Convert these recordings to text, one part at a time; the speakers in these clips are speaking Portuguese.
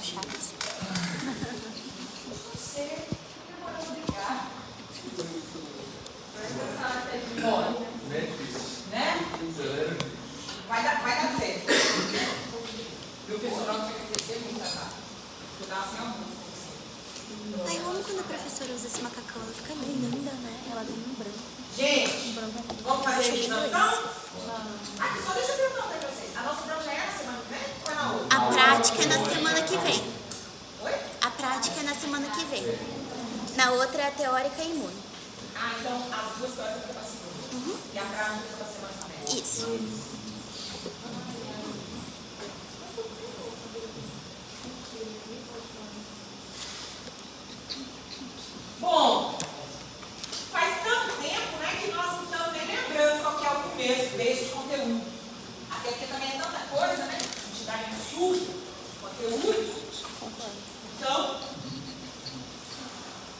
Chaves. Bom, né? Vai dar certo. E o pessoal tinha que crescer muito, tá? Estudar sem almoço. Ai, eu amo quando a professora usa esse macacão, ela fica linda, né? Ela tem um branco. Gente, vamos fazer a revisão então? Aqui, só deixa eu perguntar pra vocês. A nossa prova já é na semana que vem ou é na outra? A prática é na semana que vem. Oi? A prática é na semana que vem. Na outra é a teórica e imune. Ah, então as duas teóricas ficam pra segunda. E a prática fica pra semana também. Isso. Bom, faz tanto tempo, né, que nós não estamos nem lembrando qual que é o começo desse conteúdo. Até porque também é tanta coisa, né? A gente dá um surto, conteúdo. Então,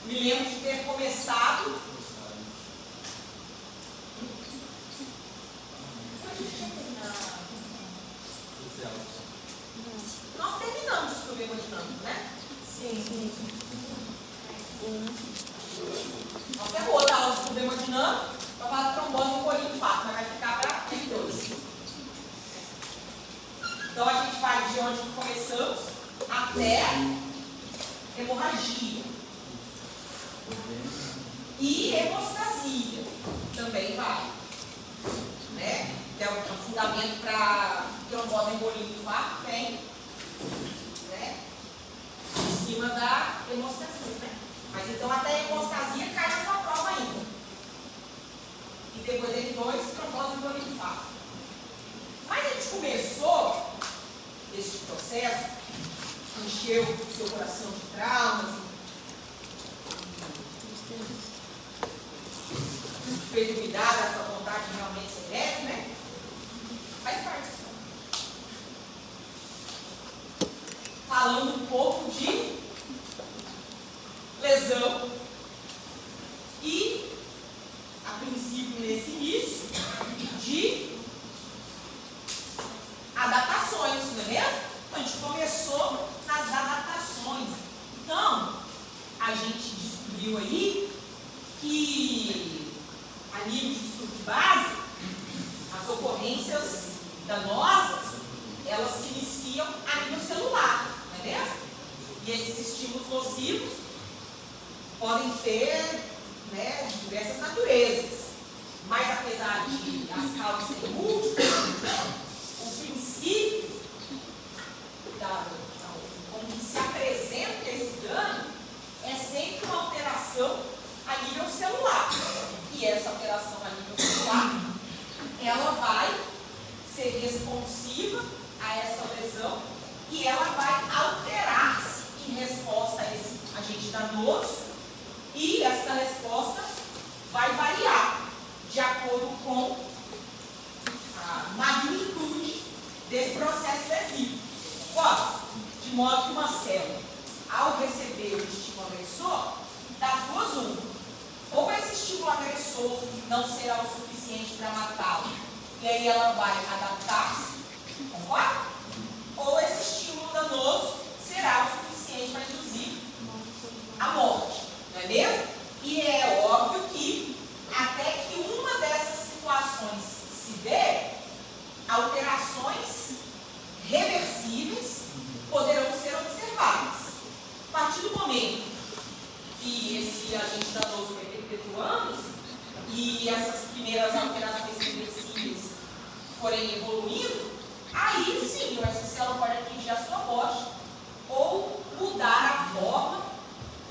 me lembro de ter começado. Nós terminamos de estudar hemodinâmico, né? Sim. Nós temos outra aula de estudo hemodinâmico para falar de trombose e colinfato, mas vai ficar para M2. Então a gente vai de onde começamos até hemorragia. E hemostasia também vai. Né? Que é o fundamento para trombose, embolia e infarto, tem. Né? Em cima da hemostasia, né? Mas então até a hemostasia cai na sua prova ainda. E depois de dois, trombose, embolia e infarto. Mas a gente começou este processo, encheu o seu coração de traumas, fez duvidar da sua vontade de realmente ser médico, né? Faz parte disso. Falando um pouco de lesão e, a princípio, nesse início, de adaptações, não é mesmo? A gente começou nas adaptações. Então, a gente descobriu aí que, a nível de estudo de base, as ocorrências danosas, elas se iniciam a nível celular, não é mesmo? E esses estímulos nocivos podem ter, né, diversas naturezas. Mas, apesar de as causas serem múltiplas, o princípio como que se apresenta esse dano é sempre uma alteração a nível celular. E essa alteração a nível celular, ela vai ser responsiva a essa lesão e ela vai alterar-se em resposta a esse agente danoso, e essa resposta vai variar de acordo com a magnitude desse processo lesivo. De modo que uma célula, ao receber o estímulo agressor, das duas uma. Ou esse estímulo agressor não será o suficiente para matá-lo, e aí ela vai adaptar-se, concorda? Ou esse estímulo danoso será o suficiente para induzir a morte, não é mesmo? E é óbvio que, até que uma dessas situações se dê, alterações reversíveis poderão ser observadas. A partir do momento que esse agente danoso vai perpetuando-se e essas primeiras alterações reversíveis forem evoluindo, aí sim, essa célula pode atingir a sua morte ou mudar a forma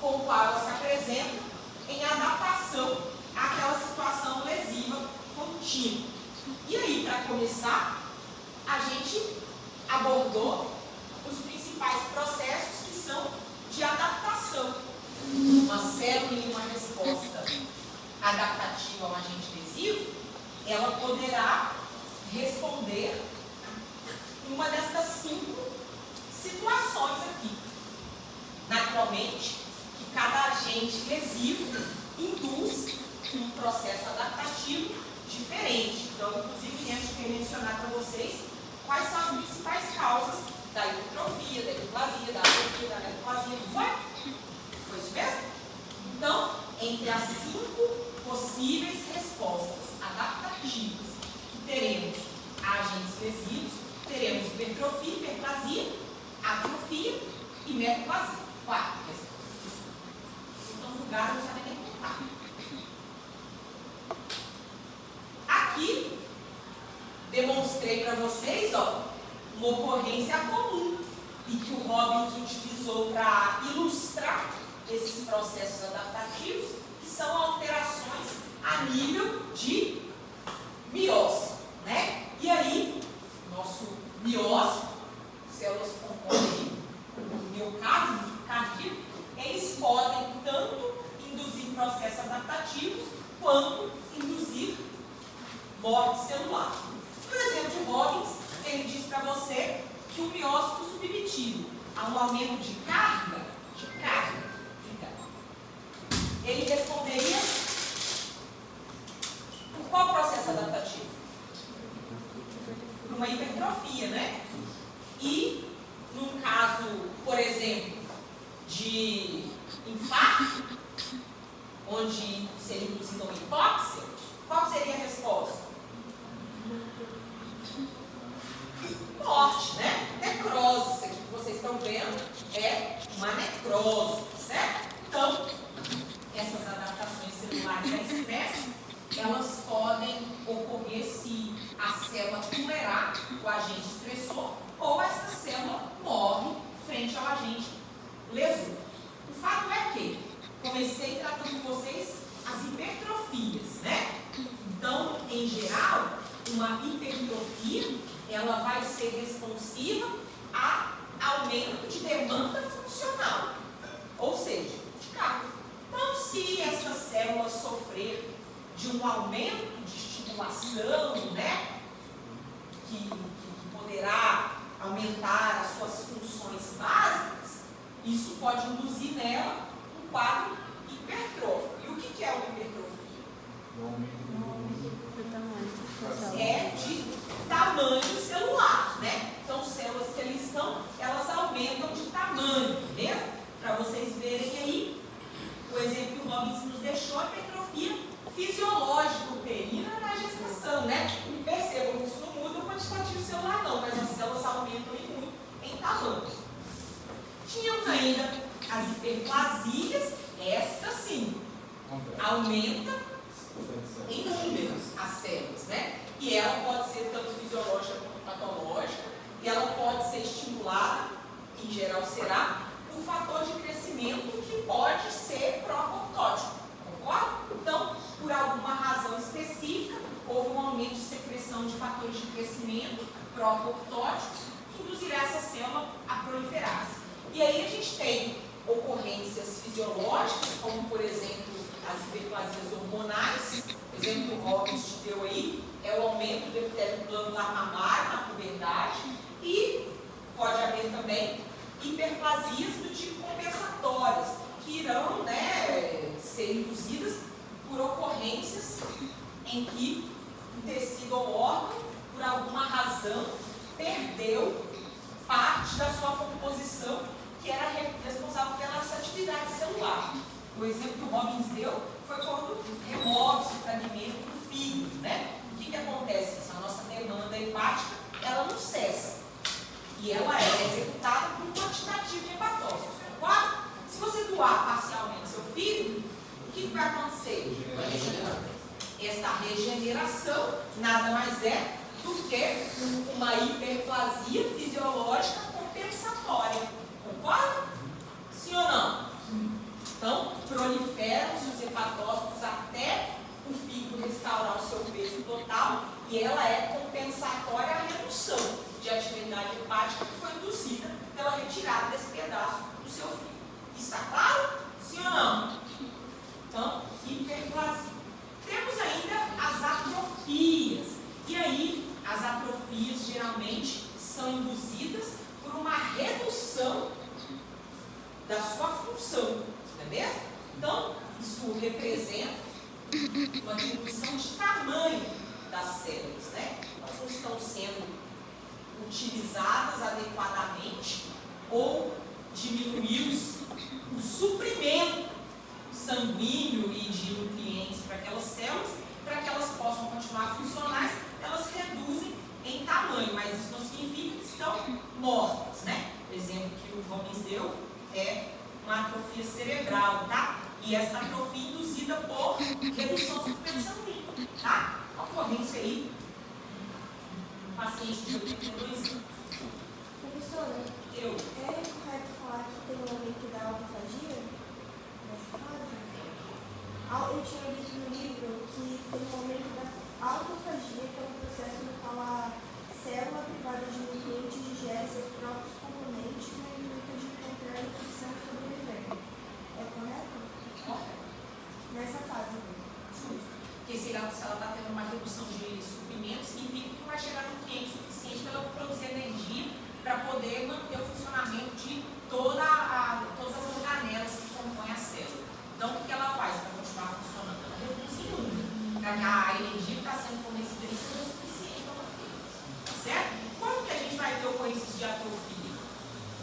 com qual ela se apresenta em adaptação àquela situação lesiva contínua. E aí, para começar, a gente abordou os principais processos que são de adaptação. Uma célula em uma resposta adaptativa a um agente lesivo, ela poderá responder em uma dessas 5 situações aqui. Naturalmente, que cada agente lesivo induz um processo adaptativo diferente. Então, inclusive, a gente quer mencionar para vocês quais são as principais causas da hipertrofia, da hipoplasia, da atrofia, da neoplasia, não foi? Foi isso mesmo? Então, entre as 5 possíveis respostas adaptativas que teremos a agentes lesivos, teremos hipertrofia, hiperplasia, atrofia e metaplasia. 4 respostas. Então, o lugar não sabe nem contar. Aqui, demonstrei para vocês, uma ocorrência comum e que o Robbins utilizou para ilustrar esses processos adaptativos, que são alterações a nível de miócito, né? E aí, nosso miócito, células compõem o miocárdio, eles podem tanto induzir processos adaptativos quanto induzir morte celular. Por exemplo, de Robbins, ele diz para você que o miócito submetido a um aumento de carga, ele responderia por qual processo adaptativo? Por uma hipertrofia, né? E, num caso, por exemplo, de infarto, onde seria induzida uma hipóxia, qual seria a resposta? Morte, né? Necrose. Isso aqui que vocês estão vendo é uma necrose, certo? Então, essas adaptações celulares da espécie, elas podem ocorrer se a célula tolerar o agente estressor ou essa célula morre frente ao agente lesor. O fato é que comecei tratando com vocês as hipertrofias, né? Então, em geral, uma hipertrofia, ela vai ser responsiva a aumento de demanda funcional, ou seja, de carga. Então, se essa célula sofrer de um aumento de estimulação, né, que poderá aumentar as suas funções básicas, isso pode induzir nela um quadro hipertrófico. E o que é uma hipertrofia? É de tamanho celular, né? Então, células que ali estão, elas aumentam de tamanho, mesmo? Para vocês verem aí, o exemplo que o Robbins nos deixou, a hipertrofia fisiológica uterina na gestação, né? E percebam que isso não muda o quantitativo celular, não, mas as células aumentam muito em tamanho. Tínhamos ainda as hiperplasias, esta sim, aumenta em números as células, né? E ela pode ser tanto fisiológica quanto patológica, e ela pode ser estimulada, em geral será, por fator de crescimento que pode ser pró-apoptótico, concorda? Então, por alguma razão específica, houve um aumento de secreção de fatores de crescimento pró-apoptóticos que induzirá essa célula a proliferar-se. E aí a gente tem ocorrências fisiológicas, como por exemplo as hiperplasias hormonais. O exemplo que o Robbins te deu aí é o aumento do epitélio glandular mamário na puberdade, e pode haver também hiperplasias do tipo compensatórias, que irão, né, ser induzidas por ocorrências em que o tecido ou órgão, por alguma razão, perdeu parte da sua composição que era responsável pela essa atividade celular. O exemplo que o Robbins deu foi quando remove-se o fragmento do fígado, né? O que acontece? A nossa demanda hepática, ela não cessa. E ela é executada por um quantitativo de hepatócitos. Concorda? Se você doar parcialmente seu fígado, o que vai acontecer? Esta regeneração nada mais é do que uma hiperplasia fisiológica compensatória. Concorda? Sim ou não? Então, proliferam-se os hepatócitos até o fígado restaurar o seu peso total, e ela é compensatória à redução de atividade hepática que foi induzida pela retirada desse pedaço do seu fígado. Está claro? Sim ou não? Então, hiperplasia. Temos ainda as atrofias. E aí, as atrofias geralmente são induzidas por uma redução da sua função, não é mesmo? Então, isso representa uma diminuição de tamanho das células, né? Elas não estão sendo utilizadas adequadamente ou diminuiu-se o suprimento sanguíneo e de nutrientes para aquelas células, para que elas possam continuar funcionais, elas reduzem em tamanho, mas isso não significa que estão mortas, né? O exemplo que o Gomes deu é uma atrofia cerebral, tá? E essa atrofia induzida por redução do suprimento sanguíneo, tá? A ocorrência aí, um paciente de 82 anos. Professora, Eu. é correto falar que tem um aumento da autofagia nessa fase? Eu tinha visto no livro que tem um aumento da autofagia, que é um processo no qual a célula privada de nutrientes digere seus próprios componentes no intuito de encontrar nutrição e sobreviver. É correto? Correto. Nessa fase. Justo. Porque se ela está tendo uma redução de suprimento, significa que não vai chegar nutriente suficiente para ela produzir energia para poder manter o funcionamento de todas as organelas que compõem a célula. Então, o que ela faz para continuar funcionando? Ela reduz em 1, para que a energia que está sendo fornecida ali seja suficiente para manter. Certo? Como que a gente vai ter ocorrências de atrofia?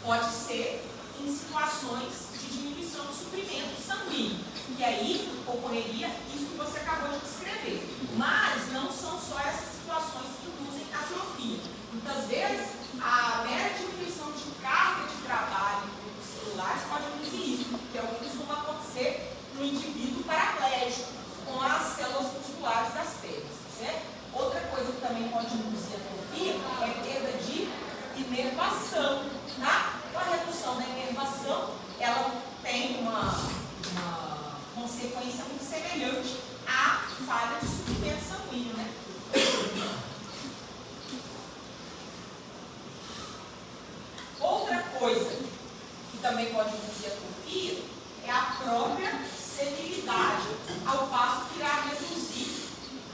Pode ser em situações de diminuição do suprimento sanguíneo. E aí ocorreria isso que você acabou de descrever. Mas não são só essas situações que induzem atrofia. Muitas vezes, a mera diminuição de carga de trabalho em grupos celulares pode induzir isso, que é o que costuma acontecer no indivíduo paraplégico, com as células musculares das pernas, certo? Outra coisa que também pode induzir atrofia é perda de inervação, tá? Com a redução da inervação, ela tem uma consequência muito semelhante à falha de suprimento sanguíneo, né? Outra coisa que também pode induzir atrofia é a própria senilidade, ao passo que irá reduzir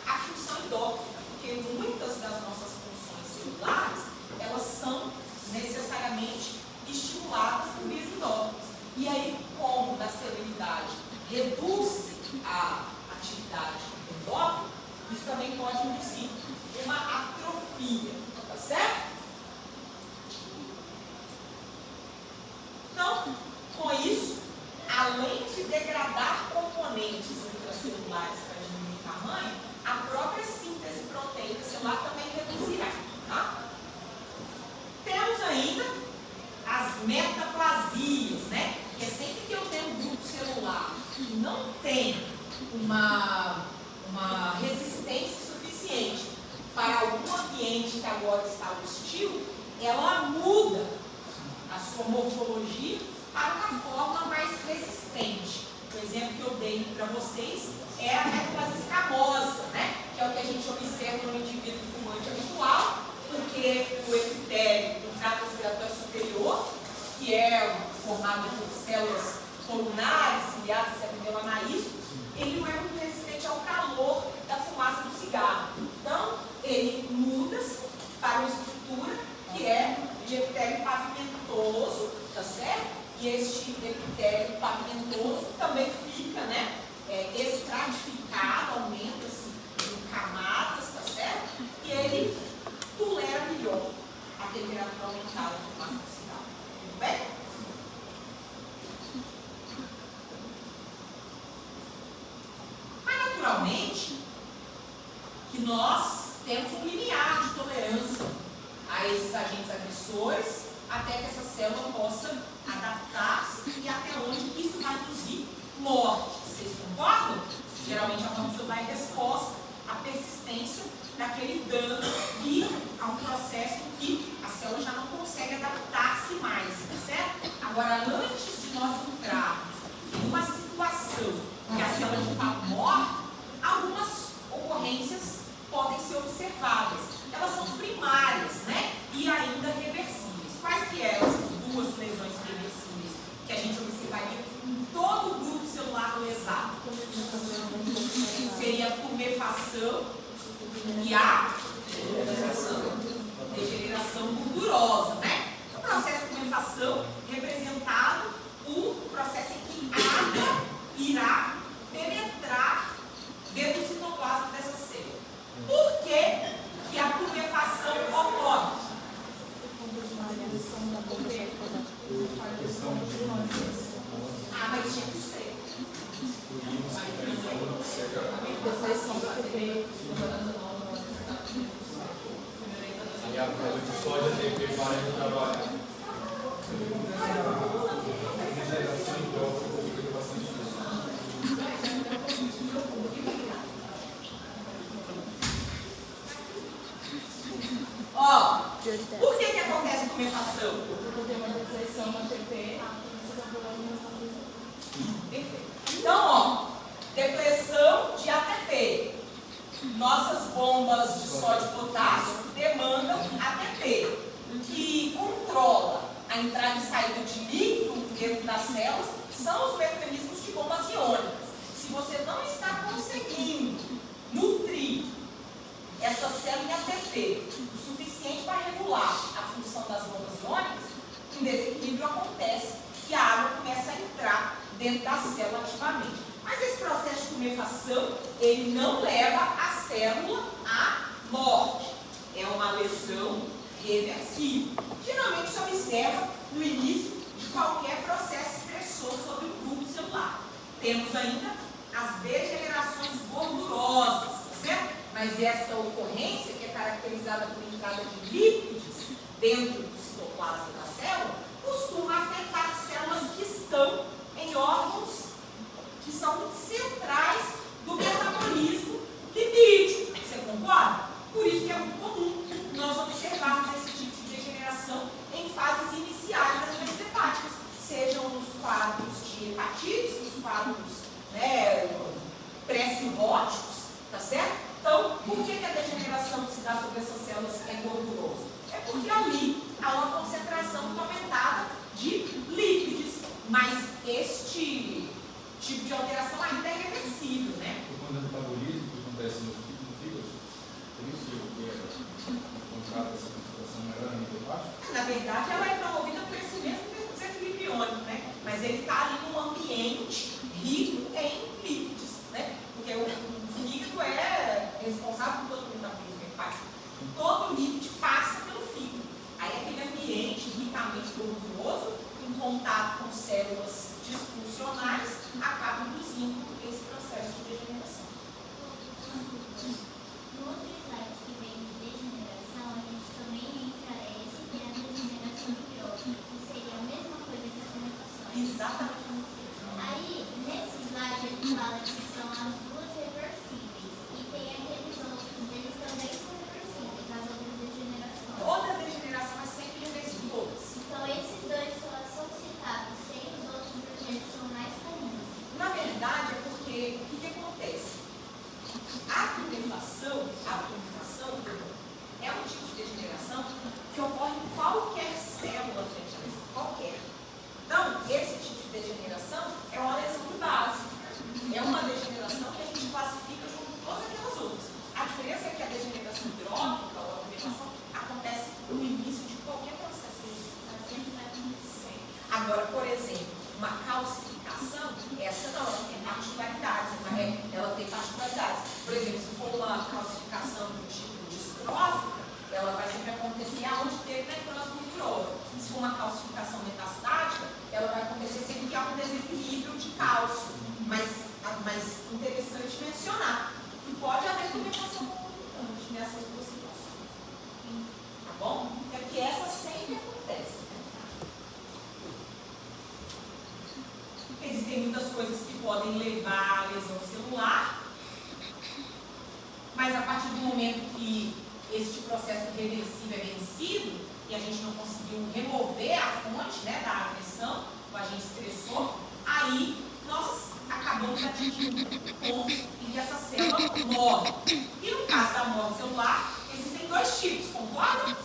a função endócrina, porque muitas das nossas funções celulares, elas são necessariamente estimuladas por vias endócrinas. E aí, como na senilidade reduz a atividade endócrina, isso também pode induzir uma atrofia, tá certo? Então, com isso, além de degradar componentes intracelulares para diminuir o tamanho, a própria síntese proteica celular também reduzirá, tá? Temos ainda as metaplasias, né? Que é sempre que eu tenho um grupo celular que não tem uma resistência suficiente para algum ambiente que agora está hostil, ela muda a sua morfologia para uma forma mais resistente. O exemplo que eu dei para vocês é a metaplasia escamosa, né? Que é o que a gente observa no indivíduo fumante habitual, porque o epitélio do trato respiratório superior, que é formado por células pulmonares, ciliadas e epitelionaísmo, ele não é muito resistente ao calor da fumaça do cigarro. Então, ele muda-se para uma estrutura que é de epitélio pavimentoso, tá certo? E este epitélio pavimentoso também fica, né, estratificado, aumenta-se em camadas, tá certo? E ele tolera melhor a temperatura aumentada do fumaça do cigarro. Tudo bem? Mas, naturalmente, que nós temos um limiar de tolerância a esses agentes agressores, até que essa célula possa adaptar-se e até onde isso vai induzir morte. Vocês concordam? Geralmente a morte vai em resposta à persistência daquele dano e a um processo em que a célula já não consegue adaptar-se mais, tá certo? Agora, antes de nós entrarmos em uma situação que a célula de fato morre, algumas ocorrências podem ser observadas. Elas são primárias, né? E ainda reversíveis. Quais que eram essas duas lesões reversíveis que a gente observaria em todo o grupo celular lesado? Seria a tumefação e a degeneração gordurosa, né? O processo de tumefação representado o processo em que a água irá penetrar dentro do citoplasma dessa célula. Por que a tumefação ocorre? a coisa que pode ter que vai trabalhar. Ó, por que acontece tumefação? Porque tem uma depressão na TP, Então, ó, depressão de ATP. Nossas bombas de sódio e potássio demandam ATP, que controla a entrada e saída de líquido dentro das células, são os mecanismos de bombas iônicas. Se você não está conseguindo nutrir essa célula em ATP o suficiente para regular a função das bombas iônicas, um desequilíbrio acontece e a água começa a entrar dentro da célula ativamente. Mas esse processo de tumefação, ele não leva a célula à morte. É uma lesão reversível. Geralmente se observa no início de qualquer processo estressor sobre o bulbo celular. Temos ainda as degenerações gordurosas, tá certo? Mas essa ocorrência, que é caracterizada por entrada de lípides dentro do citoplasma da célula, costuma afetar células que estão em órgãos que são centrais do metabolismo lipídico. Você concorda? Por isso que é muito comum nós observarmos esse tipo de degeneração em fases iniciais das doenças hepáticas, sejam nos quadros de hepatite, nos quadros pré-cirróticos, tá certo? Então, por que a degeneração que se dá sobre essas células é gordurosa? É porque ali há uma concentração muito aumentada de lípides, mas este tipo de alteração ainda é irreversível, né? Por conta do metabolismo que acontece no fígado, por isso que contrata essa concentração maior em hepático? Na verdade, ela é promovida por esse mesmo desequilíbrio iônico, né? Mas ele está ali num ambiente rico em lípides, né? Porque o fígado é responsável por todo o metabolismo hepático. Todo o lípide passa pelo fígado. Aí aquele ambiente ricamente gorduroso, em contato com células disfuncionais, acaba induzindo esse processo de degeneração. No outro slide que vem de degeneração, a gente também entra esse que é a degeneração biótica, que seria a mesma coisa que a tumefação. Exatamente. Aí, nesse slide, ele fala que são as duas reversíveis. E tem aqueles outros deles também são reversíveis, as outras degenerações. Toda degeneração é sempre reversível. Todas. Então, esses dois só são citados, sem os outros porque eles são mais comuns. Na verdade, é porque o que acontece? A tumefação é um tipo de degeneração que ocorre em qualquer célula fetal, qualquer. Então, esse tipo de degeneração é uma lesão de base. É uma degeneração que a gente classifica junto com todas aquelas outras. A diferença é que a degeneração hidrópica ou a tumefação acontece no início de qualquer processo. Ela sempre vai acontecer. Agora, por exemplo, uma calcificação, essa não, ela tem particularidades. Ela tem particularidades. Por exemplo, se for uma calcificação do tipo distrófica, ela vai sempre acontecer onde teve necrose gordurosa. Se for uma calcificação metastática, ela vai acontecer sempre que há um desequilíbrio de cálcio. Mas interessante mencionar que pode haver tumefação concomitante nessas duas situações. Tá bom? É que essa sempre acontece. Existem muitas coisas que podem levar à lesão celular, mas a partir do momento que este processo reversível é vencido e a gente não conseguiu remover a fonte, né, da agressão, o agente estressor, aí nós acabamos atingindo um ponto em que essa célula morre. E no caso da morte celular, existem dois tipos, concordam?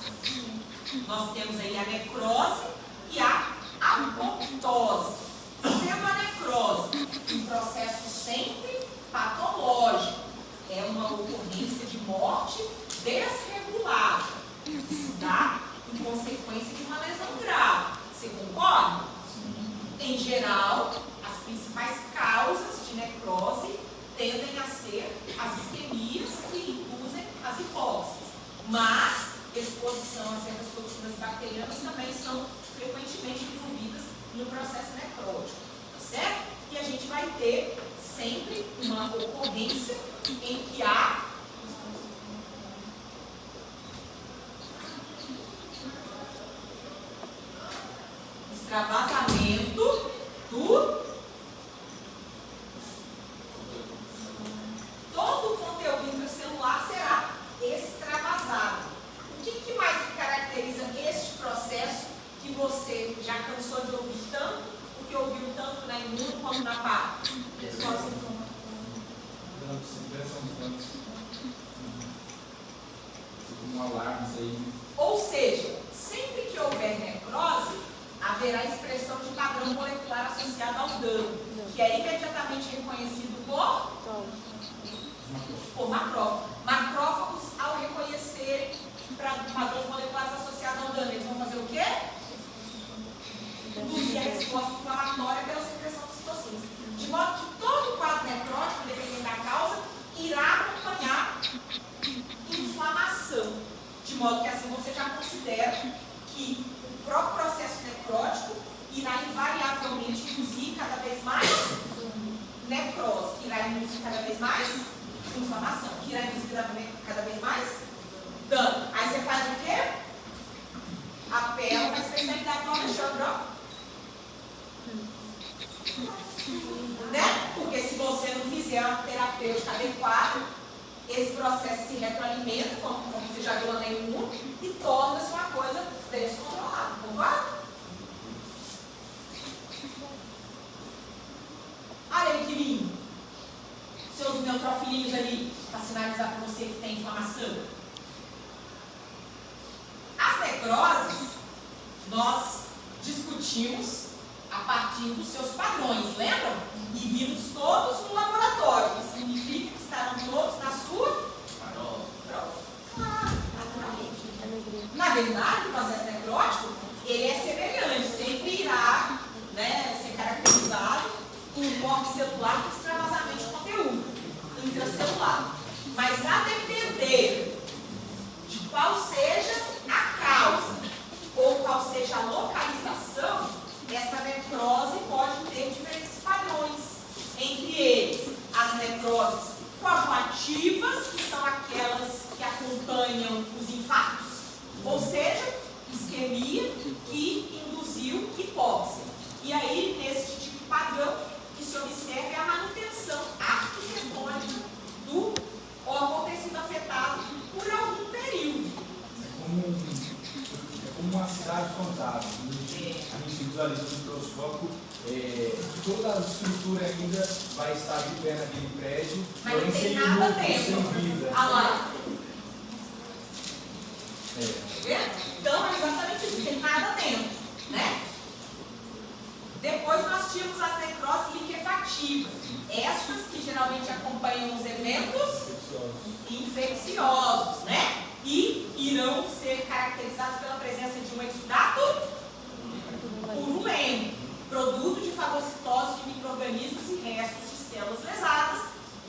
Nós temos aí a necrose e a apoptose. Sendo a necrose um processo sempre patológico, é uma ocorrência de morte desregulada, isso dá em consequência de uma lesão grave. Você concorda? Em geral, as principais causas de necrose tendem a ser as isquemias que induzem as hipóxias, mas exposição a certas toxinas bacterianas também são frequentemente envolvidas no processo necrótico, tá certo? E a gente vai ter sempre uma ocorrência em que há alarmes aí. Ou seja, sempre que houver necrose, haverá expressão de padrão molecular associado ao dano, que é imediatamente reconhecido por macrófagos. Macrófagos, ao reconhecerem padrões moleculares associados ao dano, eles vão fazer o quê? Induzir a resposta inflamatória pela secreção de citocinas. De modo que todo quadro necrótico, dependendo da causa, irá acompanhar inflamação. De modo que assim você já considera que o próprio processo necrótico irá invariavelmente induzir cada vez mais necrose, que irá induzir cada vez mais inflamação, que irá induzir cada vez mais dano. Aí você faz o quê? Apela para a especialidade do Alexandre, ó. Né? Porque se você não fizer uma terapêutica adequada, esse processo se retroalimenta, como você já viu lá na imuno, e torna-se uma coisa descontrolada, concorda? Olha aí que lindo. Seus neutrofilinhos ali, para sinalizar para você que tem inflamação. As necroses, nós discutimos a partir dos seus padrões, lembram? E vimos todos no laboratório, que significa que estarão todos na sua prova. Na verdade, o processo necrótico, ele é semelhante, sempre irá, né, ser caracterizado em morte celular que extravasamente o conteúdo intracelular. Mas a depender de qual seja a causa ou qual seja a localização, essa necrose pode ter diferentes padrões. Entre eles, as necroses coagulativas, que são aquelas que acompanham os infartos, ou seja, isquemia que induziu hipóxia. E aí, nesse tipo de padrão, que se observa é a manutenção arquitetônica do órgão ter sido afetado por algum período. É como uma cidade fantasma. A gente visualiza no microscópio, toda a estrutura ainda vai estar de pé naquele prédio, mas não tem nada núcleo, dentro. sem vida. Ah lá. Então, é exatamente isso, não tem nada dentro, né? Depois nós tínhamos as necroses liquefativas. Essas que geralmente acompanham os eventos infecciosos, né? E irão ser caracterizados pela presença de um exudato purulento, produto de fagocitose de micro-organismos e restos de células lesadas,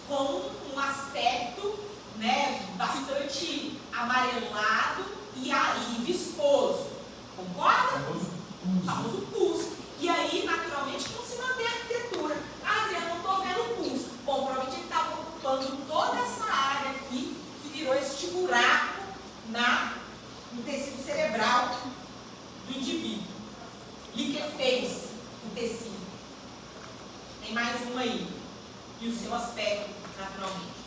com um aspecto, né, bastante amarelado e viscoso. Concorda? O famoso pus. E aí, naturalmente, não se mantém a arquitetura. Ah, Adriana, não estou vendo o pus. Bom, provavelmente ele estava ocupando toda essa área aqui que virou este buraco no tecido cerebral do indivíduo. Liquefez o tecido. Tem mais uma aí. E o seu aspecto, naturalmente.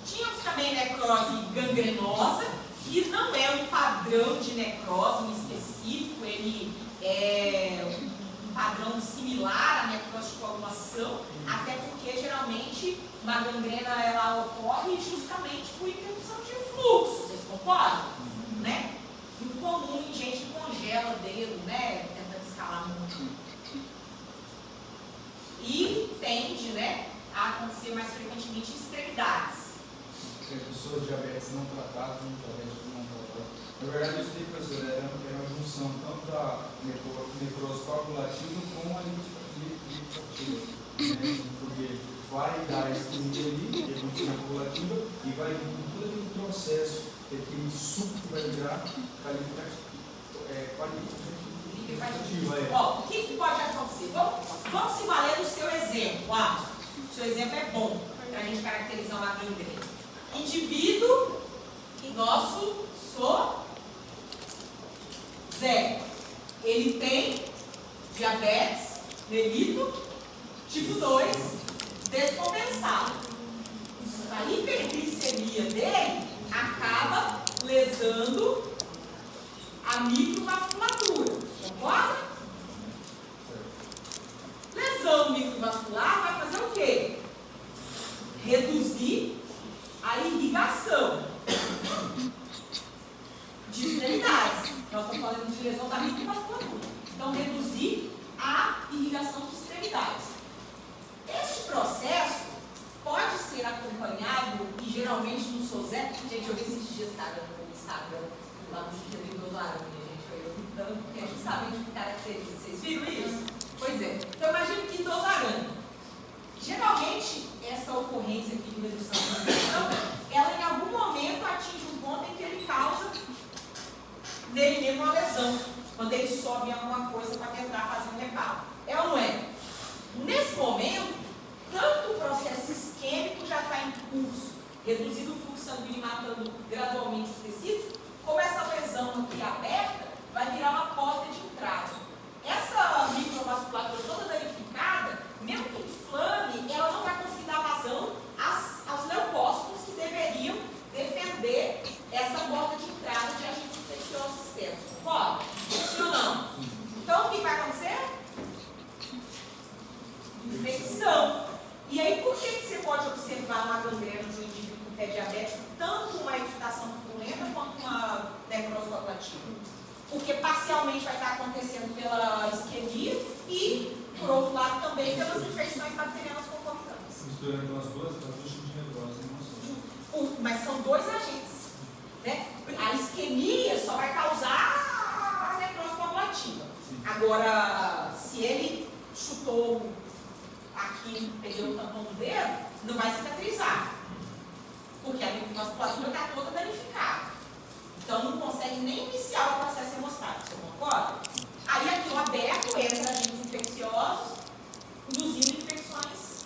Tínhamos também necrose gangrenosa, que não é um padrão de necrose em específico, ele é um padrão similar à necrose de coagulação, até porque geralmente uma gangrena ela ocorre justamente por interrupção de fluxo, vocês concordam? Né? Muito comum em gente que congela o dedo, né? Tentando escalar muito. E tende, né, a acontecer mais frequentemente em extremidades. Pessoas diabéticas não tratadas, diabéticos não tratados. Na verdade, isso daí, professor, é uma junção tanto da necrose coagulativa com a liquefativa. Porque vai dar isquemia ali, que é uma coagulativa, e vai vir todo aquele processo, aquele suco que vai virar liquefativa. Ó, o que pode acontecer? Vamos se valer do seu exemplo, Alisson. O seu exemplo é bom para a gente caracterizar uma gangrena. Indivíduo nosso Zé. Ele tem diabetes mellitus tipo 2 descompensado. A hiperglicemia dele acaba lesando a microvasculatura. Concorda? Lesão microvascular vai fazer o quê? Reduzir a irrigação. de lesão da microvasculatura. Então, reduzir a irrigação de extremidades. Este processo pode ser acompanhado, e geralmente no SOSEP, gente, eu vi esses dias, cara, no Instagram, lá no Dia do Idoso Aranha, gente, foi eu pintando, porque a gente sabe de características. Vocês viram isso? Pois é. Então, imagine que idoso aranha. Geralmente, essa ocorrência aqui de redução de infecção, ela em algum momento atinge um ponto em que ele causa nele mesmo uma lesão, quando ele sobe em alguma coisa para tentar fazer um reparo. É ou não é? Nesse momento, tanto o processo isquêmico já está em curso, reduzindo o fluxo sanguíneo e matando gradualmente os tecidos, como essa lesão aqui aberta vai virar uma porta de entrada. Essa microvasculatura toda danificada, mesmo que inflame, ela não vai conseguir dar vazão aos leucócitos que deveriam defender essa porta de entrada de agentes infecciosos externos. Concorda? Sim ou não? Então, o que vai acontecer? Infecção. E aí, por que você pode observar uma gangrena de um indivíduo com pé diabético, tanto uma excitação purulenta quanto uma necrose coagulativa? Porque parcialmente vai estar acontecendo pela isquemia e, por outro lado, também pelas infecções bacterianas concomitantes. Misturando as duas tipos de necrose, não só. Mas são dois agentes. Né? A isquemia só vai causar a necrose coagulativa. Agora, se ele chutou aqui, perdeu o tampão do dedo, não vai cicatrizar. Porque a microvasculatura está toda danificada. Então não consegue nem iniciar o processo hemostático, você concorda? Aí aqui o aberto entra agentes infecciosos, induzindo infecções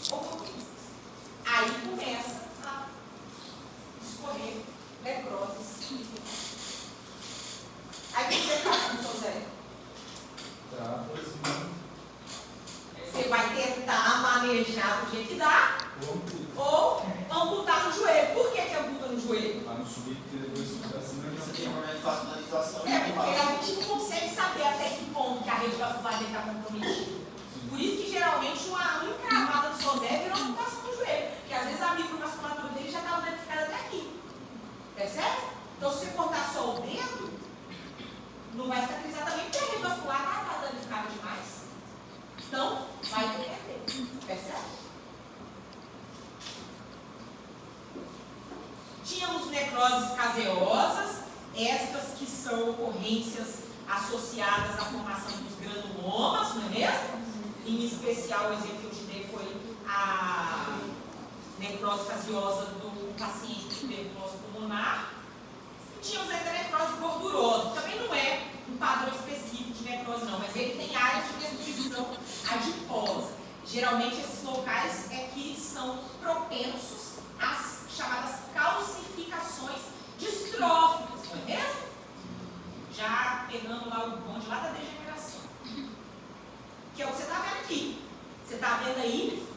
oportunistas. Aí começa a escorrer necroses. Aí o que você faz com o seu Zé? Tá, assim. Você vai tentar manejar do jeito que dá, ou amputar no joelho. Por que amputa no joelho? Para não subir, porque depois fica assim, né? Você tem uma vascularização. É porque a gente não consegue saber até que ponto que a rede vascular está comprometida. Por isso que geralmente uma encravada do SOSE vira uma amputação no joelho. Porque às vezes a microvasculatura dele já estava danificada até aqui. Percebe? Então se você cortar só o dedo, não vai cicatrizar também, porque a rede vascular está danificada demais. Então, vai depender. Percebe? Tínhamos necroses caseosas, estas que são ocorrências associadas à formação dos granulomas, não é mesmo? Em especial, o exemplo que eu te dei foi a necrose caseosa do paciente de tuberculose pulmonar. E tínhamos ainda a necrose gordurosa, também não é um padrão específico de necrose não, mas ele tem áreas de destruição adiposa. Geralmente esses locais é que são propensos às chamadas calcificações distróficas, não é mesmo? Já pegando lá o bonde lá da degeneração. Que é o que você está vendo aqui. Você está vendo aí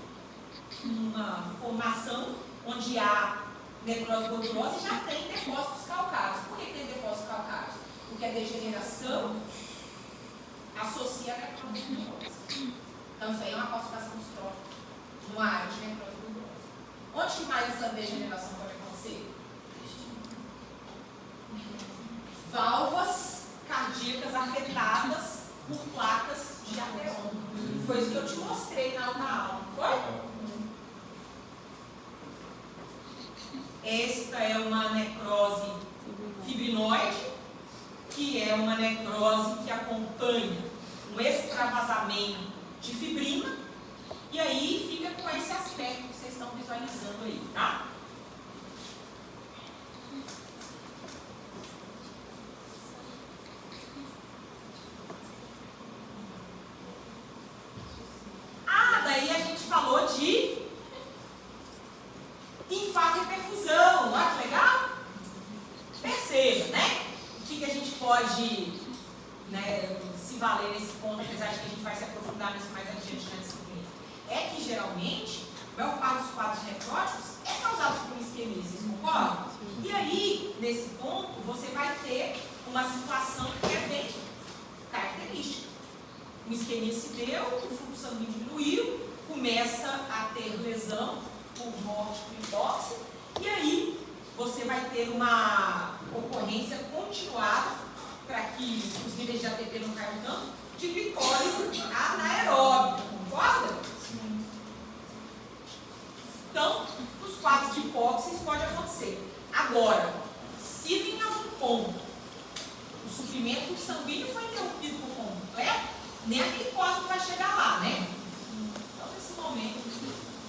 uma formação onde há necrose gordurosa e já tem depósitos calcários. Por que tem depósitos calcários? Porque a degeneração associa a necrose gordurosa. Então isso aí é uma calcificação distrófica numa área de necrose gordurosa. Onde que mais essa degeneração pode acontecer? Válvulas cardíacas afetadas por placas de ateroma. Foi isso que eu te mostrei na aula, foi? Esta é uma necrose fibrinoide, que é uma necrose que acompanha um extravasamento de fibrina, e aí fica com esse aspecto que vocês estão visualizando aí, tá? Daí a gente falou de infarto e perfusão, olha que legal? Perceba, né? O que a gente pode, né, se valer nesse ponto, apesar de que a gente vai se aprofundar nisso mais adiante na disciplina. É que geralmente, a maior parte dos quadros necróticos é causado por isquemia, vocês concordam? E aí, nesse ponto, você vai ter uma situação que é bem característica. Uma isquemia se deu, o fluxo sanguíneo diminuiu, começa a ter lesão por morte por hipóxia, e aí você vai ter uma ocorrência continuada para que os níveis de ATP não caiam tanto, de glicólise anaeróbica, concorda? Então, nos quadros de hipóxia isso pode acontecer. Agora, se em algum ponto o suprimento sanguíneo foi interrompido por completo, nem a glicose vai chegar lá, né? Então, nesse momento,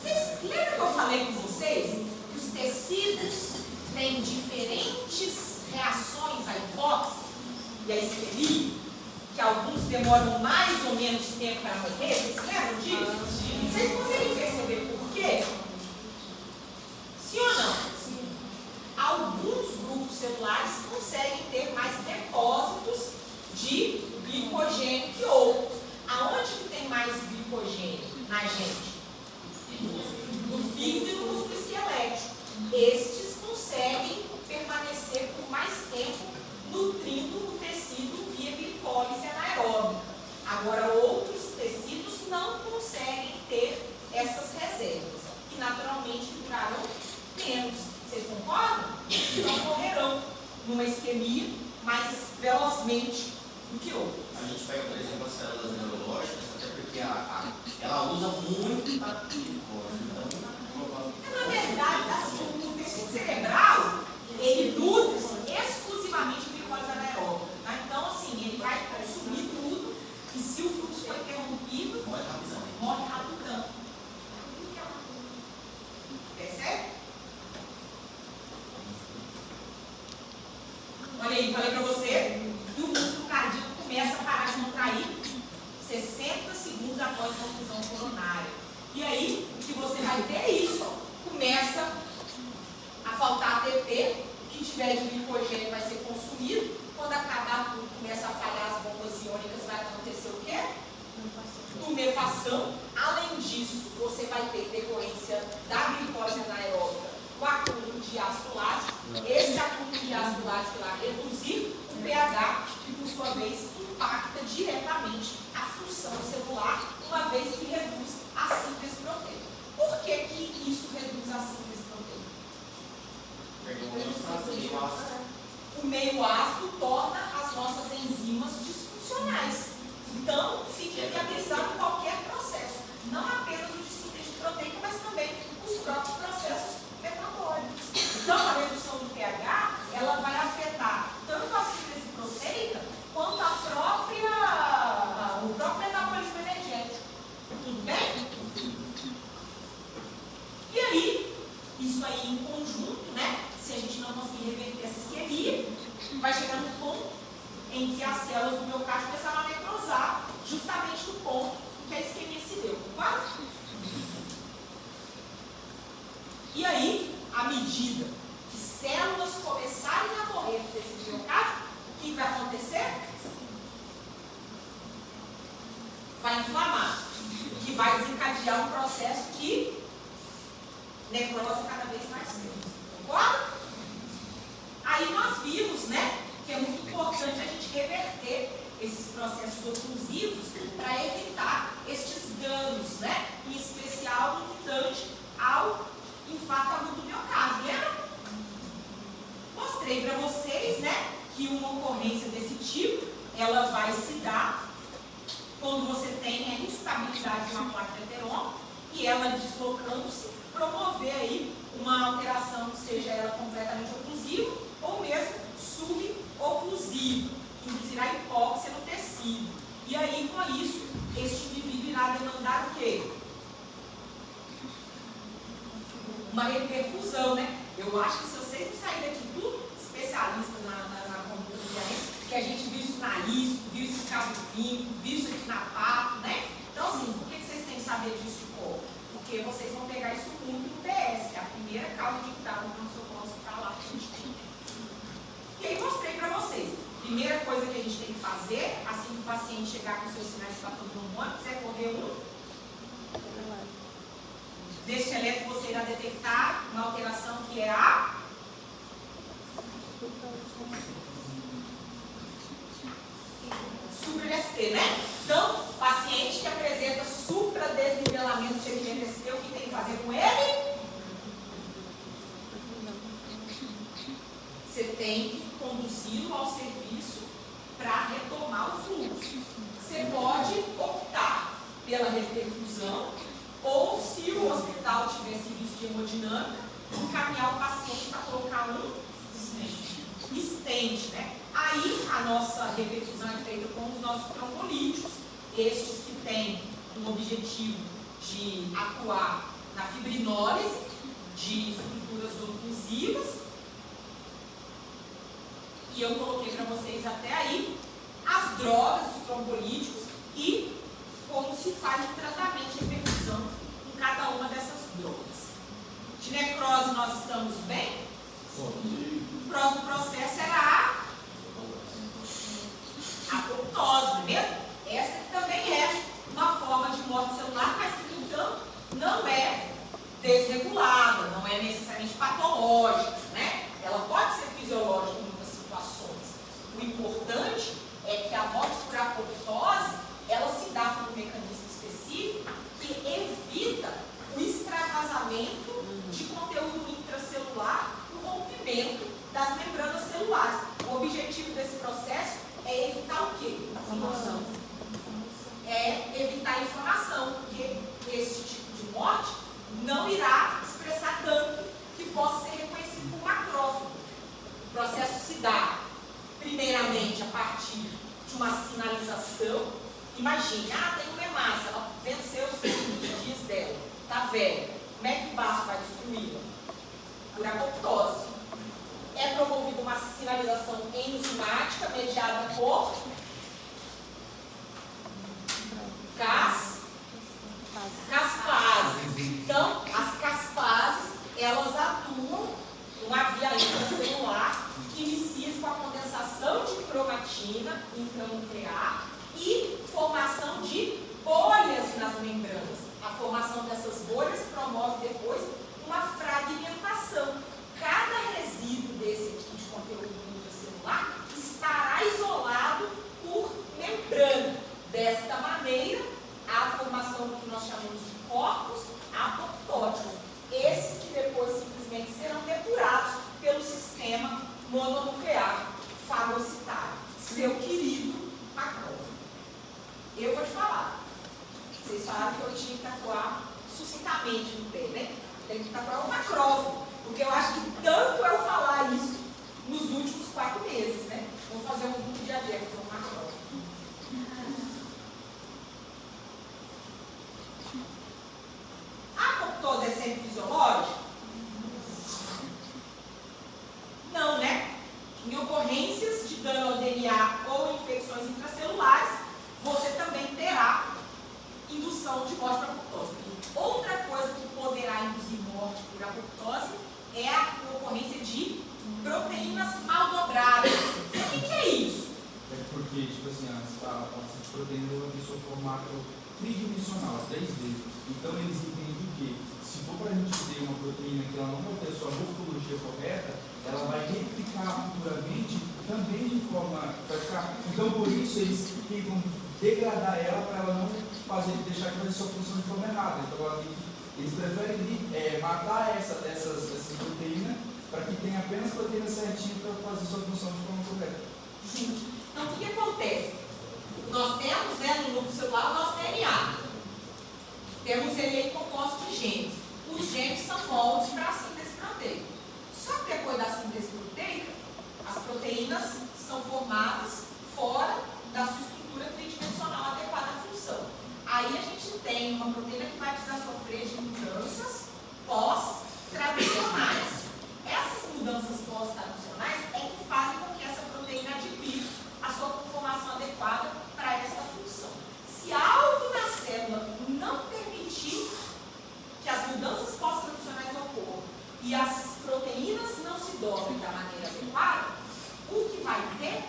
vocês lembram que eu falei com vocês que os tecidos têm diferentes reações à hipóxia e à isquemia, que alguns demoram mais ou menos tempo para morrer? Vocês lembram disso? Vocês conseguem perceber por quê? Sim ou não? Sim. Alguns grupos celulares conseguem ter mais depósitos de glicogênio que outros. Aonde que tem mais glicogênio na gente? No fígado e no músculo esquelético. Estes conseguem permanecer por mais tempo nutrindo o tecido via glicólise anaeróbica. Agora, outros tecidos não conseguem ter essas reservas e naturalmente durarão menos. Vocês concordam? Então morrerão numa isquemia mais velozmente do que outros. A gente pega, por exemplo, as células neurológicas, até porque ela usa muito a glicose. Na verdade, assim, o tecido cerebral, ele nutre-se exclusivamente de glicólise anaeróbica. Tá? Então, assim, ele vai consumir tudo e se o fluxo for interrompido, morre rapidão. Percebe? Olha aí, falei pra você que o músculo cardíaco começa a parar de contrair 60 segundos após a confusão coronária. E aí, o que você vai ter é isso. Começa a faltar ATP, o que tiver de glicogênio vai ser consumido. Quando acabar tudo, começa a falhar as bombas iônicas, vai acontecer o quê? Tumefação. Além disso, você vai ter decorrência da glicose anaeróbica, o acúmulo de ácido lático. Esse acúmulo de ácido lático vai reduzir o pH, que por sua vez impacta diretamente a função celular, uma vez que reduz a síntese proteica. Por que isso reduz a síntese proteica? O meio ácido torna as nossas enzimas disfuncionais. Então, fica inviabilizado qualquer processo. Não apenas o de síntese proteica, mas também os próprios processos metabólicos. Então, a redução do pH, ela vai afetar tanto a síntese proteica, quanto o próprio metabolismo energético. Tudo bem? E aí, isso aí em conjunto, né? Se a gente não conseguir reverter essa isquemia, vai chegar no ponto em que as células do miocárdio começaram a necrosar, justamente no ponto em que a isquemia se deu. Concorda? E aí, à medida que células começarem a morrer do tecido miocárdio, o que vai acontecer? Vai inflamar, que vai desencadear um processo que necrosa cada vez mais cedo. Concorda? Aí nós vimos, né, que é muito importante a gente reverter esses processos oclusivos para evitar estes danos, né, em especial no tocante ao infarto agudo do miocárdio. Lembra? Mostrei para vocês, né, que uma ocorrência desse tipo, ela vai se dar quando você tem a instabilidade de uma placa de ateroma e ela deslocando-se, promover aí uma alteração, seja ela completamente oclusiva ou mesmo suboclusiva, que induzirá hipóxia no tecido. E aí, com isso, este indivíduo irá demandar o quê? Uma reperfusão, né? Eu acho que se vocês não saírem daqui tudo especialistas na computação, que a gente viu isso na ISO, viu isso em Cabo Fino, viu isso aqui na PAP, né? Então, assim, por que vocês têm que saber disso de cor? Porque vocês vão pegar isso muito no PS, que é a primeira causa de entrada no pronto-socorro hospitalar que a gente tem. E aí mostrei para vocês. Primeira coisa que a gente tem que fazer, assim que o paciente chegar com seus sinais patognomônicos, é correr deste eletro você irá detectar uma alteração que é a supra-ST, né? Então, paciente que apresenta supradesnivelamento do segmento ST, o que tem que fazer com ele? Você tem que conduzi-lo ao serviço para pela reperfusão, ou se o hospital tiver serviço de hemodinâmica, encaminhar o paciente para colocar um stent, né? Aí a nossa reperfusão é feita com os nossos trombolíticos, estes que têm um objetivo de atuar na fibrinólise de estruturas oclusivas. E eu coloquei para vocês até aí as drogas, os trombolíticos e como se faz o tratamento de reperfusão com cada uma dessas drogas. De necrose nós estamos bem? O próximo processo era a apoptose, não é mesmo? Essa também é uma forma de morte celular, mas que, então, não é desregulada, não é necessariamente patológica, né? Ela pode ser fisiológica em muitas situações. O importante é que a morte por apoptose, ela se dá por um mecanismo específico que evita o extravasamento de conteúdo intracelular, o rompimento das membranas celulares. O objetivo desse processo é evitar o quê? Inflamação. É evitar a inflamação, porque esse tipo de morte não irá expressar dano que possa ser reconhecido por macrófago. O processo se dá, primeiramente, a partir de uma sinalização. Imagine, tem uma hemácia, ela venceu os 20 dias dela, está velha. Como é que o baço vai destruí-la? Por apoptose. É promovida uma sinalização enzimática mediada por caspases. Então, as caspases, elas atuam numa via intracelular que inicia com a condensação de cromatina intranuclear e formação de bolhas nas membranas. A formação dessas bolhas promove depois uma fragmentação. Cada resíduo desse tipo de conteúdo intracelular estará isolado por membrana. Desta maneira, a formação do que nós chamamos de corpos apoptóticos. Esses que depois simplesmente serão depurados pelo sistema mononuclear fagocitário. Seu querido macrófago. Eu vou te falar. Vocês falaram que eu tinha que atuar sucintamente no pé, né? Tem que atuar o macrófago. Porque eu acho que tanto eu falar isso nos últimos 4 meses, né? Vamos fazer um grupo de diabetes com o macrófago. A apoptose é sempre fisiológica? Não, né? Em ocorrências de dano ao DNA ou infecções intracelulares, você também terá indução de morte por apoptose. Outra coisa que poderá induzir morte por apoptose é a ocorrência de proteínas mal dobradas. O que é isso? É porque, tipo assim, as proteínas têm seu formato tridimensional, 3D. Então eles entendem que, se for para a gente ter uma proteína que ela não vai ter a sua morfologia correta, ela vai replicar futuramente também de forma. Vai ficar, então por isso eles tentam degradar ela para ela não deixar que fazer sua função de forma errada. Então eles preferem matar essas proteínas para que tenha apenas proteína certinha para fazer sua função de forma correta. Sim. Então o que acontece? Nós temos, né, no núcleo celular o nosso DNA. Temos ele aí composto de genes. Os genes são moldes para a síntese proteica. Só que depois da síntese proteica, as proteínas são formadas fora da sua estrutura tridimensional adequada à função. Aí a gente tem uma proteína que vai precisar sofrer de mudanças pós-traducionais. Essas mudanças pós-traducionais é que fazem com que essa proteína adquira a sua conformação adequada para essa função. Se algo na célula não permitir que as mudanças pós-traducionais ocorram e as proteínas não se dobrem da maneira adequada, o que vai ter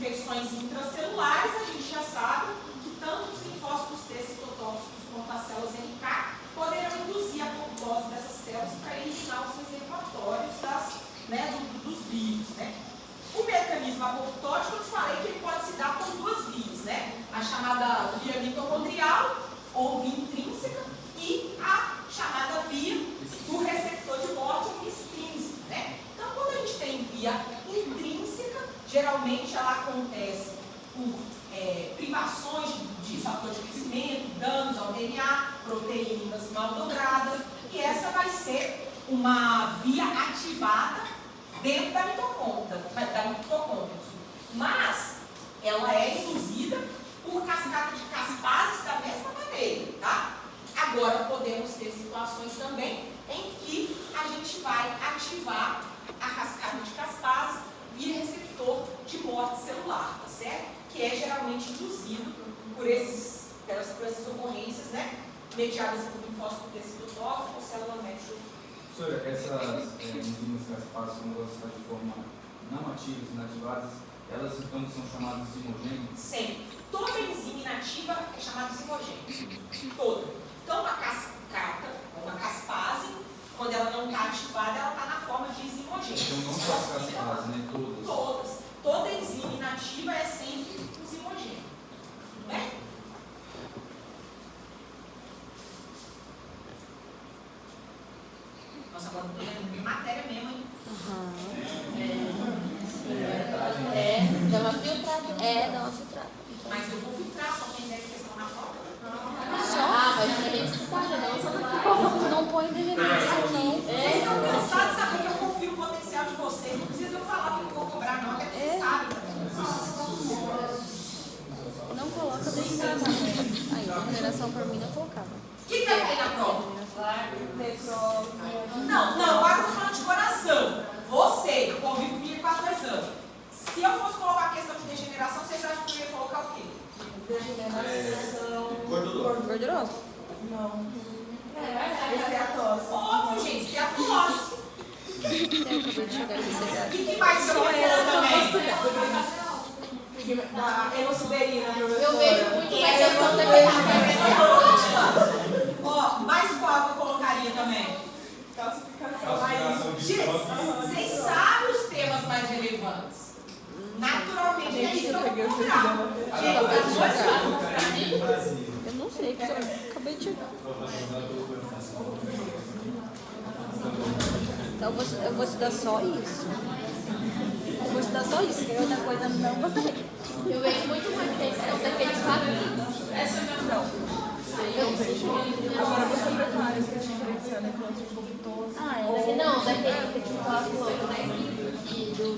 infecções intracelulares, a gente já sabe que tanto os linfócitos T citotóxicos quanto as células NK poderão induzir a apoptose dessas células para eliminar os reservatórios dos vírus, né? O mecanismo apoptótico, eu te falei que ele pode se dar por duas vias, né? A chamada via mitocondrial, ou via intrínseca, e a chamada via do receptor de morte, ou via extrínseca, né? Então, quando a gente tem via intrínseca, geralmente ela acontece por privações de fator de crescimento, danos ao DNA, proteínas mal dobradas, e essa vai ser uma via ativada dentro da mitocôndria, mas ela é induzida por cascata de caspases da mesma maneira, tá? Agora podemos ter situações também em que a gente vai ativar a cascata de caspases via receptor de morte celular, tá certo? Que é geralmente induzido por essas ocorrências, né? Mediadas por linfócito T citotóxico ou célula médica. Professora, essas enzimas caspases, como elas estão de forma não ativas, inativadas, elas então são chamadas de zimogênicas? Sim. Toda enzima inativa é chamada zimogênica. Toda. Então, a cascata, ou a caspase, quando ela não está ativada, ela está na forma de zimogênica. Então não só as caspases, né? Todas. Todas. Toda enzima inativa é sempre um zimogênico. Não é? Nossa, agora eu estou lendo matéria mesmo, hein? Dá uma filtrada. Dá uma filtrada. Mas eu vou filtrar só quem deve questão na prova. Mas também se pode, não põe degeneração, não. Vocês estão cansados de saber que eu confio o potencial de vocês. Não precisa eu falar que eu vou cobrar, não, que vocês sabem também. Não coloca degeneração. Aí, degeneração por mim não colocava. O que vai cair na prova? Não, agora eu estou falando de coração. Você, convive comigo há 2 anos. Se eu fosse colocar a questão de degeneração, vocês acham que eu ia colocar o quê? Degeneração. Gorduroso? Não. Esteatose. Óbvio, gente, esteatose. Eu acabei de chegar aqui, você O que mais você falou também? Da hemociderina, professora. Eu vejo muito mais Ó, mais qual que eu colocaria também? Calcificação. Gente, vocês sabem os temas mais relevantes. Naturalmente, é isso que eu vou procurar. Eu não sei, porque eu acabei de chegar. Então eu vou estudar só isso. Eu vou estudar só isso, porque outra coisa não vou saber. Eu vejo muito mais questão daqueles quadrinhos. Essa é a minha prova. Agora você prepara esse diferenciando entre anticonvultoso. Não, daquele que tu falou, né?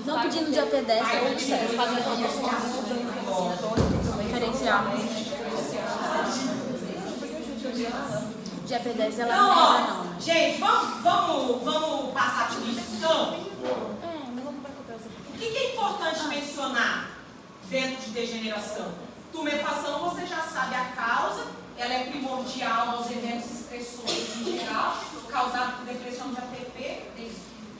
Não pedindo de AP10 ou de SES. Diferencial. De AP10 ela Então, não ó, lembra, não. gente, vamos passar por isso, então. Não vamos preocupar. O que é importante mencionar dentro de degeneração? Tumefação, você já sabe a causa, ela é primordial aos eventos estressores em geral, causada por depressão de ATP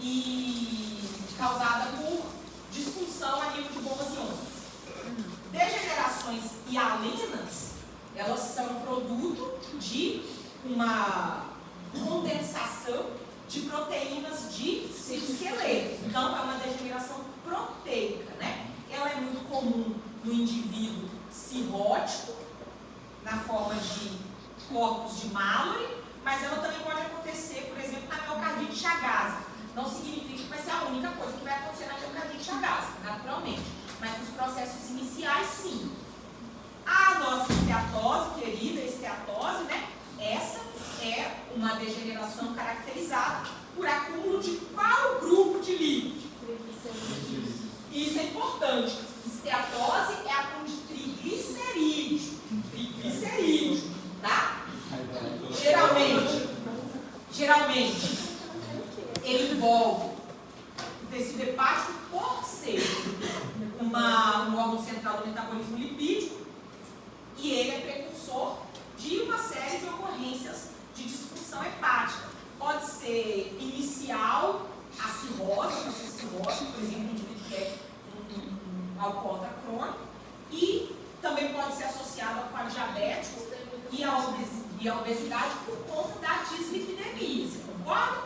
e causada por disfunção a nível de bombas iônicas. Degenerações hialinas, elas são produto de uma condensação de proteínas de esqueleto. Então, é uma degeneração proteica, né? Ela é muito comum no indivíduo cirrótico, na forma de corpos de Mallory, mas ela também pode acontecer, por exemplo, na miocardite chagásica. Não significa que vai ser a única coisa que vai acontecer na miocardite chagásica, naturalmente. Mas nos processos iniciais, sim. A nossa esteatose, querida esteatose, né? Essa é uma degeneração caracterizada por acúmulo de qual grupo de líquido? Isso é importante. Esteatose é acúmulo de triglicerídeo. Triglicerídeo, tá? Geralmente, ele envolve o tecido hepático por ser um órgão central do metabolismo lipídico e ele é precursor de uma série de ocorrências de disfunção hepática. Pode ser inicial, a cirrose, por exemplo, um indivíduo que é ao cólera crônico e também pode ser associada com a diabetes e a obesidade por conta da dislipidemia, você concorda?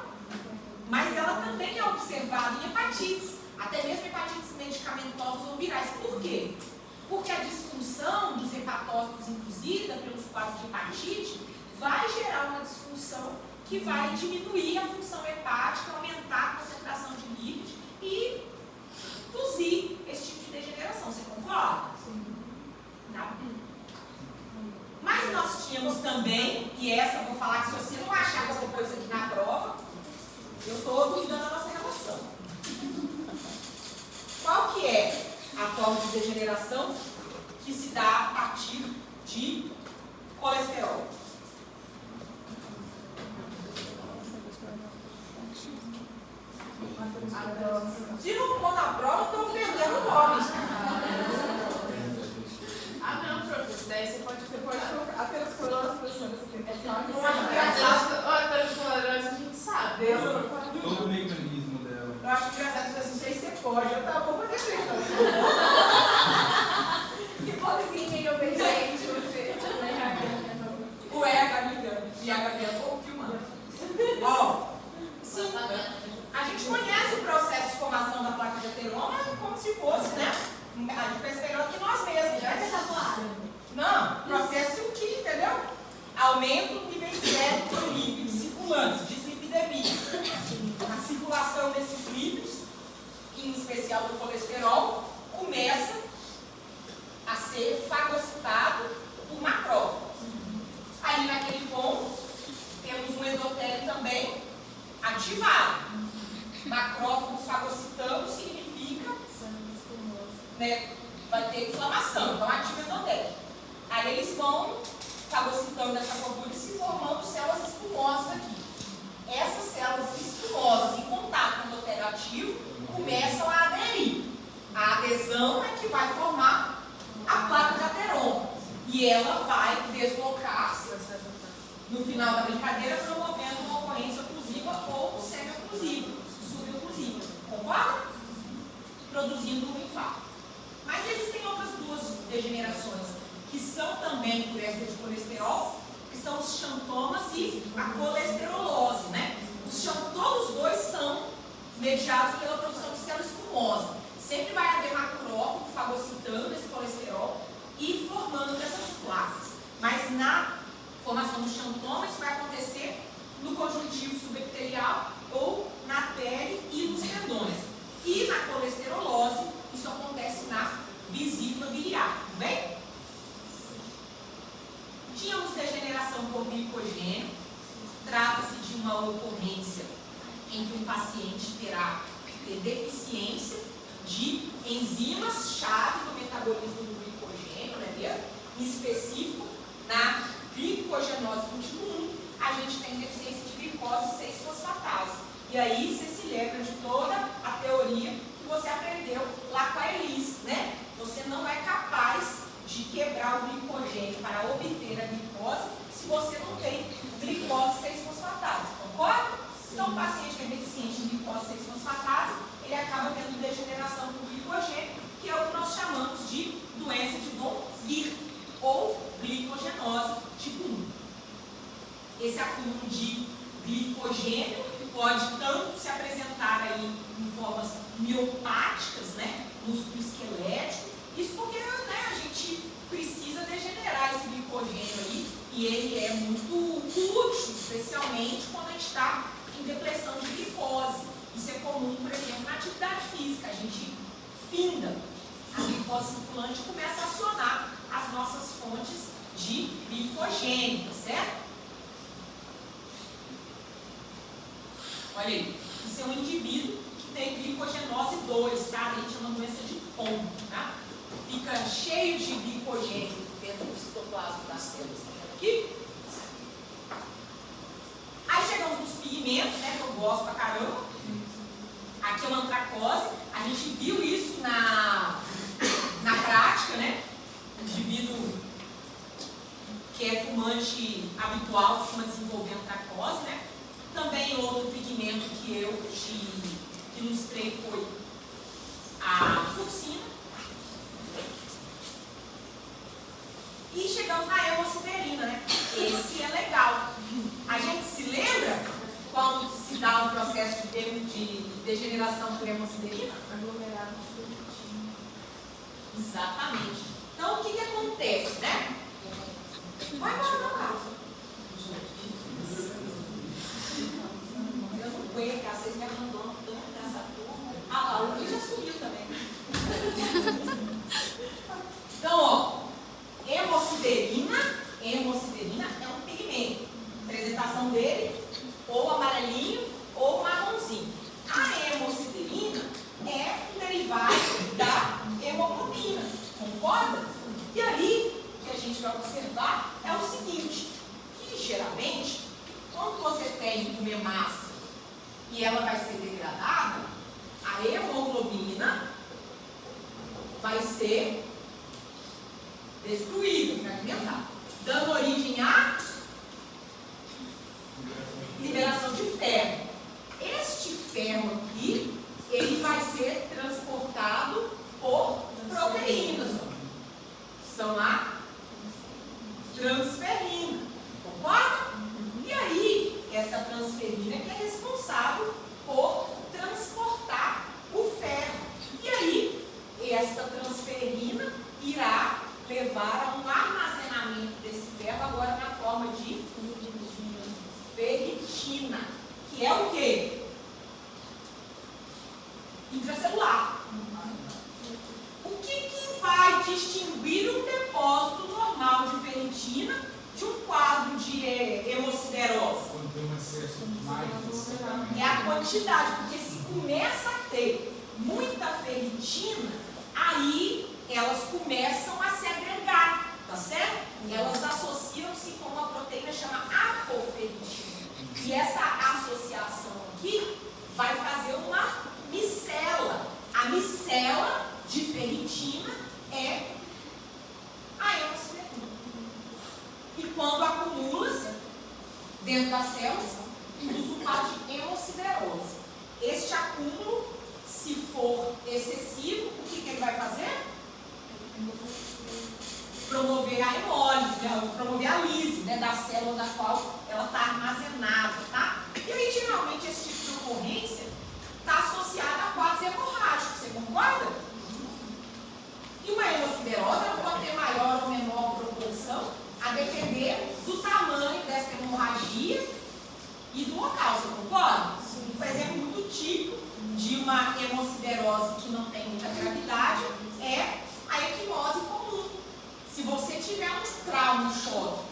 Mas ela também é observada em hepatites, até mesmo hepatites medicamentosas ou virais. Por quê? Porque a disfunção dos hepatócitos induzida pelos quadros de hepatite vai gerar uma disfunção que vai diminuir a função hepática, aumentar a concentração de lípidos e induzir esse tipo de degeneração. Você concorda? Sim. Tá? Mas nós tínhamos também, e essa eu vou falar que se você não achar qualquer coisa aqui na prova, eu estou duvidando da nossa relação. Qual que é a forma de degeneração que se dá a partir de colesterol? Se não for na prova, eu estou ofendendo o nome. Ah, não, professor. Daí você pode colocar apenas colorar as pessoas aqui. Não acho engraçado. Apenas colorar a gente sabe. Todo o mecanismo dela. Eu acho engraçado que assim, não sei se você pode. Eu tava vou descer. Que pobrezinha que eu vejo, gente. Você. O RH me engano. E a Gabriela ficou filmando. Ó, sim. A gente conhece o processo de formação da placa de ateroma como se fosse, né? A gente pensa melhor que nós mesmos, né? Não, processo que, entendeu? Aumenta o nível sério de lípidos circulantes, dislipidemia. A circulação desses lípidos, em especial do colesterol, começa a ser fagocitado por macrófagos. Aí naquele ponto, temos um endotélio também ativado. Macrófagos fagocitando significa, né, vai ter inflamação, então ativa endotélio. Aí eles vão fagocitando essa gordura e se formando células espumosas aqui. Essas células espumosas, em contato com o endotélio ativo, começam a aderir. A adesão é que vai formar a placa de ateroma. E ela vai deslocar-se no final da brincadeira, promovendo uma ocorrência oclusiva ou semi-oclusiva, suboclusiva. Concorda? Produzindo um infarto. Mas existem outras duas degenerações que são também por éster de colesterol, que são os xantomas e a colesterolose, né? Todos os dois são mediados pela produção de célula espumosa. Sempre vai haver macrófago fagocitando esse colesterol e formando essas placas. Mas na formação do xantoma, isso vai acontecer no conjuntivo subepitelial ou na pele e nos tendões. E na colesterolose, isso acontece na vesícula biliar, tudo bem? Tínhamos degeneração por glicogênio. Trata-se de uma ocorrência em que um paciente terá deficiência de enzimas-chave do metabolismo do glicogênio, né, mesmo? Em específico, na glicogenose do tipo 1, a gente tem deficiência de glicose 6-fosfatase. E aí você se lembra de toda a teoria que você aprendeu lá com a Elis, né? Você não é capaz de quebrar o glicogênio para obter a glicose se você não tem glicose 6-fosfatase, concorda? Então o paciente que é deficiente em glicose 6-fosfatase, ele acaba tendo degeneração do glicogênio, que é o que nós chamamos de doença de von Wieck, ou glicogenose tipo 1. Esse acúmulo de glicogênio pode tanto se apresentar aí em formas miopáticas, né, músculo esquelético, isso porque, né, a gente precisa degenerar esse glicogênio aí, e ele é muito útil, especialmente quando a gente está em depressão de glicose. Isso é comum, por exemplo, na atividade física. A gente finda a glicose circulante e começa a acionar as nossas fontes de glicogênio, tá certo? Olha aí, isso é um indivíduo que tem glicogenose 2, tá? A gente chama doença de pombo, tá? Fica cheio de glicogênio dentro do citoplasma das células. Aqui. Aí chegamos nos pigmentos, né? Que eu gosto pra caramba. Aqui é uma antracose. A gente viu isso na prática, né? O indivíduo que é fumante habitual costuma desenvolver antracose, né? Também outro pigmento que eu te ilustrei foi a fucsina. degeneração por hemosiderina? Aglomerado. Exatamente. Então, o que acontece, né? Vai embora da casa. Eu não aguento, cara, vocês me abandonam tanto nessa turma. Ah lá, o Luiz já sumiu também. Então, ó, hemosiderina é um pigmento. A apresentação dele, ou amarelinho ou marronzinho. A hemosiderina é um derivado da hemoglobina, concorda? E aí, o que a gente vai observar é o seguinte, que geralmente, quando você tem uma hemácia e ela vai ser degradada, a hemoglobina vai ser destruída, fragmentada, dando origem à liberação de ferro. Este ferro aqui, ele vai ser transportado por proteínas. Ó. São a transferrina. Concorda? E aí, essa transferrina que é responsável por transportar o ferro. E aí, esta transferrina irá levar a um armazenamento desse ferro agora na forma de ferritina, que é o quê? Intracelular. O que vai distinguir um depósito normal de ferritina de um quadro de hemosiderose? Quando tem um excesso mais de É a quantidade, porque se começa a ter muita ferritina, aí elas começam a se agregar, tá certo? Elas associam-se com uma proteína chamada apoferritina. E essa associação aqui vai fazer uma micela. A micela de ferritina é a hemosiderina. E quando acumula-se dentro das células, usa o quadro de hemosiderose. Este acúmulo, se for excessivo, o que ele vai fazer? Promover a hemólise, promover a lise, né, da célula da qual ela está armazenada, tá? E aí, geralmente, esse tipo de ocorrência está associado a quadros hemorrágicos, você concorda? E uma hemosiderose ela pode ter maior ou menor proporção, a depender do tamanho dessa hemorragia e do local, você concorda? Um exemplo muito típico de uma hemosiderose que não tem muita gravidade é a equimose comum. Se você tiver um trauma, um choque,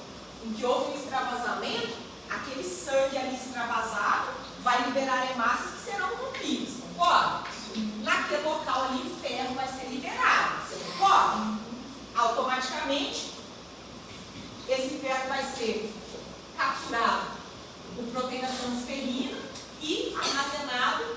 em que houve um extravasamento, aquele sangue ali extravasado vai liberar hemácias que serão rompidas, concorda? Naquele local ali, o ferro vai ser liberado, você concorda? Automaticamente, esse ferro vai ser capturado por proteína transferrina e armazenado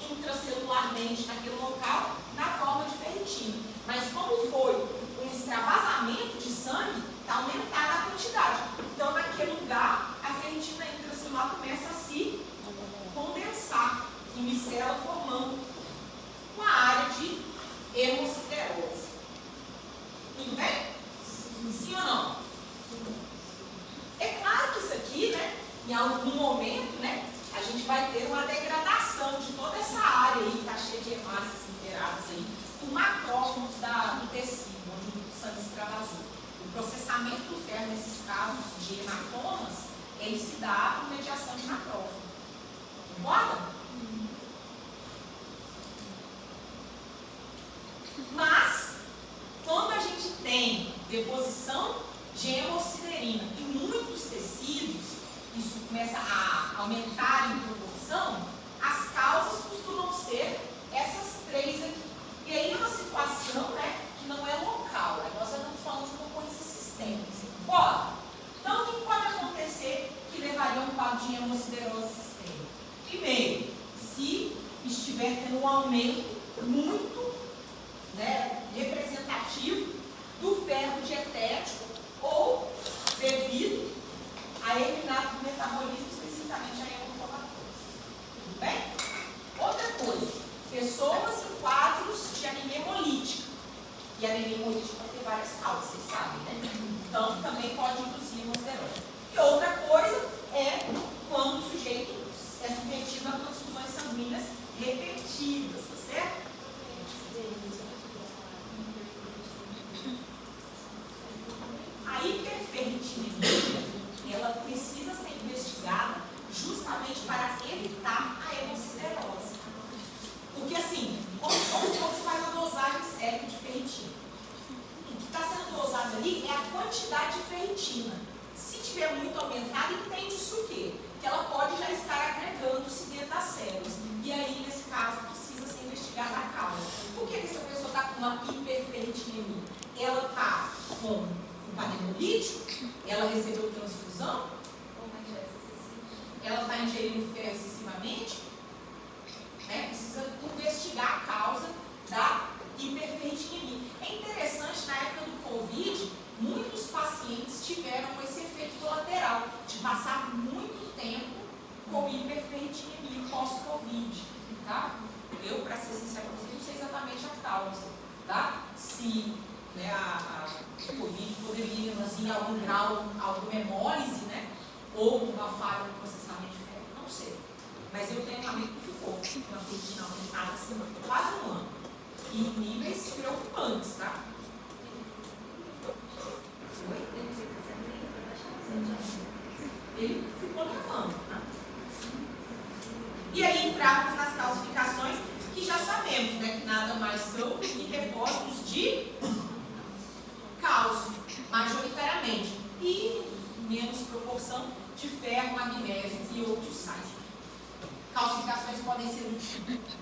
intracelularmente naquele local na forma de ferritina. Mas como foi um extravasamento de sangue, está aumentada a quantidade. Então, naquele lugar, a ferritina intracelular começa a se condensar em micela, formando uma área de hemosiderose. Tudo bem? Sim ou não? É claro que isso aqui, né, em algum momento, né, a gente vai ter uma degradação de toda essa área aí, que está cheia de hemácias inteiradas aí, por macrófagos do tecido, onde o sangue extravasou. O processamento do ferro nesses casos de hematomas, ele se dá por mediação de macrófago. Concorda? Mas, quando a gente tem deposição de hemosiderina em muitos tecidos, isso começa a aumentar em proporção, as causas costumam ser essas três aqui. E aí é uma situação, né, que não é local, nós estamos falando de uma ocorrência sistêmica, concorda? Então, o que pode acontecer que levaria a um quadro de hemosiderose sistêmica? Primeiro, se estiver tendo um aumento muito, né, representativo do ferro dietético ou devido a eliminato do metabolismo, especificamente a hemotomatose. Tudo bem? Outra coisa, pessoas em quadros de anemia hemolítica. E a anemia hemolítica pode ter várias causas, vocês sabem, né? Então, também pode induzir hemosiderose. E outra coisa é quando o sujeito é submetido a transfusões sanguíneas repetidas. ferritina. Se tiver muito aumentada, entende-se o quê? Que ela pode já estar agregando-se dentro das células. E aí, nesse caso, precisa ser investigada a causa. Por que essa pessoa está com uma hiperferritinemia? Ela está com um padrão hemolítico? Ela recebeu transfusão? Ela está ingerindo ferro excessivamente? Precisa investigar a causa da hiperferritinemia. É interessante, na época do Covid, muitos pacientes tiveram esse efeito colateral de passar muito tempo com hiperferritinemia pós-Covid, tá? Eu, para ser sincero com você, não sei exatamente a causa, tá? Se a Covid poderia, assim, em algum grau, alguma hemólise, ou uma falha no processamento de ferro, não sei. Mas eu tenho um amigo que ficou com uma ferritina aumentada assim, quase um ano. E em níveis preocupantes, tá? Ele ficou levando, tá? E aí entramos nas calcificações, que já sabemos, que nada mais são que depósitos de cálcio, majoritariamente, e menos proporção de ferro, magnésio e outros sais. Calcificações podem ser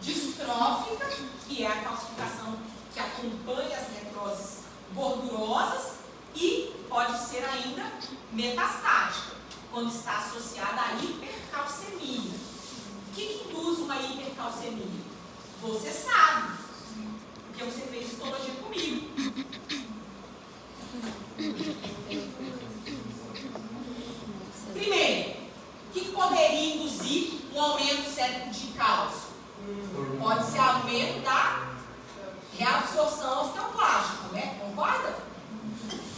distrófica, que é a calcificação que acompanha as necroses gordurosas, e pode ser ainda metastática, quando está associada à hipercalcemia. O que induz uma hipercalcemia? Você sabe, porque você fez histologia comigo. Primeiro, o que poderia induzir um aumento sério de cálcio? Pode ser aumento da reabsorção osteoclástica, concorda? O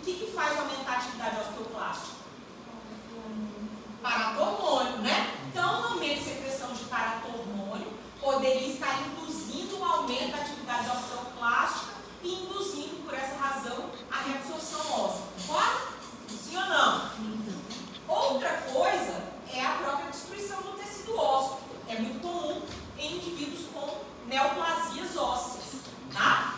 que faz aumentar a atividade osteoclástica? Paratormônio, Então, o aumento de secreção de paratormônio poderia estar induzindo um aumento da atividade osteoclástica e induzindo, por essa razão, a reabsorção óssea. Concorda? Sim ou não? Outra coisa é a própria destruição do tecido ósseo. É muito comum em indivíduos com neoplasias ósseas, tá?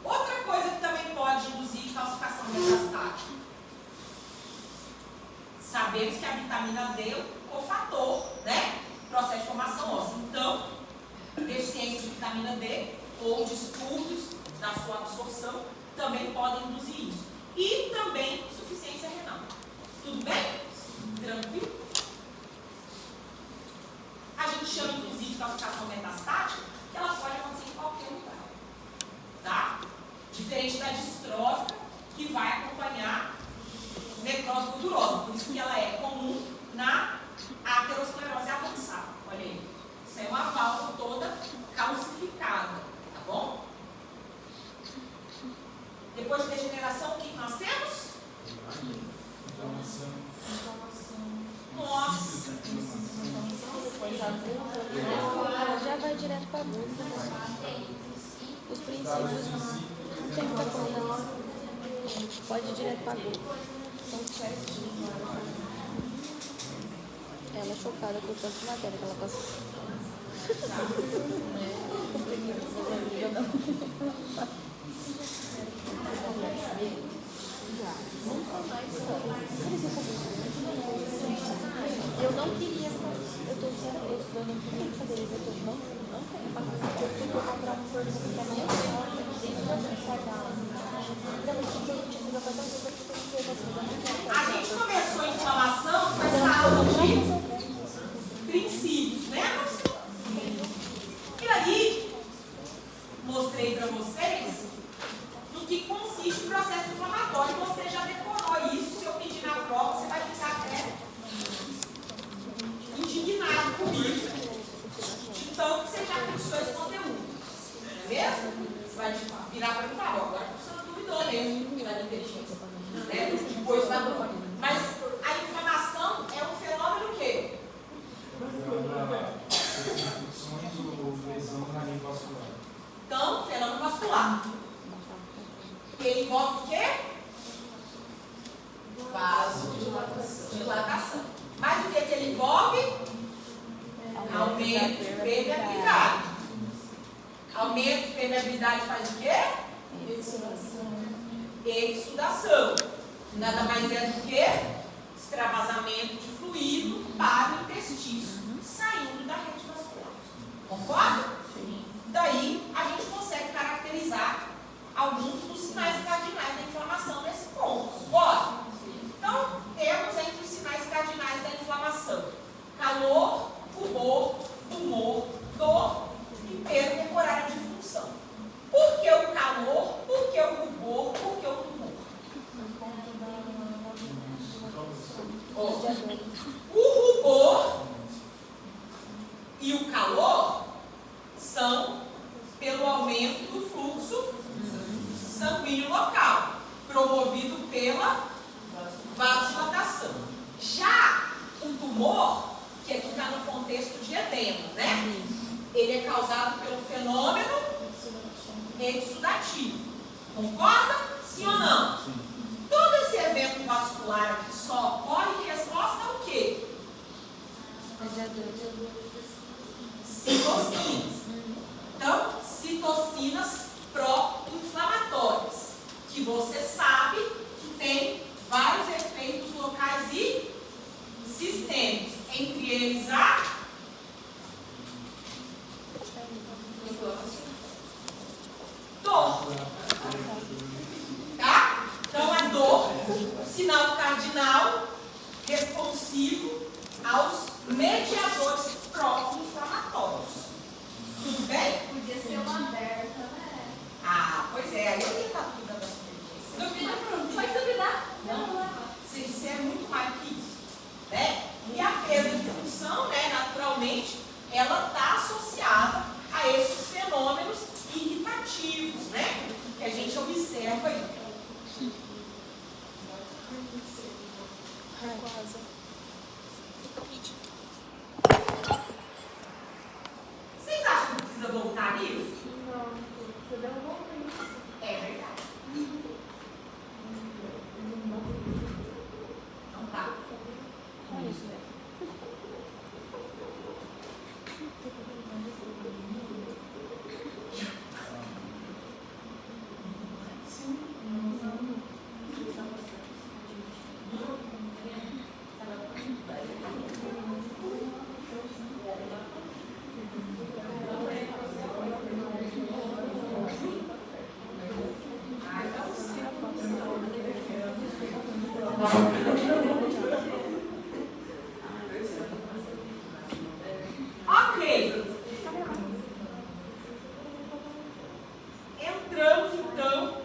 Outra coisa que também pode induzir calcificação metastática. Sabemos que a vitamina D é um cofator, processo de formação óssea. Então, deficiência de vitamina D ou distúrbios da sua absorção também podem induzir isso. E também insuficiência renal. Tudo bem? Tranquilo? A gente chama, inclusive, de calcificação metastática, que ela pode acontecer em qualquer lugar. Tá? Diferente da distrófica, que vai acompanhar necrose gordurosa. Por isso que ela é comum na aterosclerose avançada. Olha aí. Isso é uma válvula toda calcificada. Tá bom? Depois de degeneração, o que nós temos? Nossa! Já vai direto para a bunda. Os princípios não tem muita coisa. Pode ir direto para a bunda. Ela é chocada com o tanto de matéria que ela passou. Eu não queria fazer, eu não queria fazer isso, eu não tenho para fazer. Eu fui comprar um forno que é minha sogra, dentro da minha sardala. Então, a gente começou a inflamação com essa aula de princípios, lembra? E aí, mostrei para vocês no que consiste o processo inflamatório. Você já decorou isso. Se eu pedir na prova, você vai ficar até indignado comigo, de tanto que você já fixou esse conteúdo. Não é mesmo? Você vai virar para mim e falar, agora você não duvidou mesmo da inteligência. Depois vai para o. Mas a inflamação é um fenômeno o quê? Infecções ou lesão na linha vascular. Então, fenômeno vascular. Ele envolve o quê? Vasodilatação. Mas o que ele envolve? Aumento de permeabilidade. Aumento de permeabilidade faz o quê? exsudação. Nada mais é do que extravasamento de fluido para o intestino, saindo da rede vascular. Concorda? Sim. Daí a gente consegue caracterizar alguns dos sinais cardinais da inflamação nesse ponto. Bora? Então, temos entre os sinais cardinais da inflamação: calor, rubor, tumor, dor e perda temporária de função. Por que o calor? Por que o rubor? Por que o tumor? O rubor e o calor são pelo aumento do fluxo sanguíneo local, promovido pela vasodilatação. Já o tumor, que aqui está no contexto de edema, né? Ele é causado pelo fenômeno exudativo. Concorda? Sim ou não? Sim. Todo esse evento vascular aqui só ocorre em resposta ao quê? Citocinas. Então, citocinas pró-inflamatórias, que você sabe que tem vários efeitos locais e sistêmicos, entre eles a dor. Tá? Então, a dor, sinal cardinal responsivo aos mediadores pró-inflamatórios. Tudo bem? Podia ser uma aberta, né? Ah, pois é, aí eu estou duvidando da sua inteligência. Duvida? Pode duvidar? Não. Isso é muito mais que isso, né? E a perda de função, né, naturalmente, ela está associada a esses fenômenos irritativos, né? Que a gente observa aí. Vocês acham que precisa voltar nisso? Não, você deu um bom tempo. É verdade. Não tá. Ok. Entramos então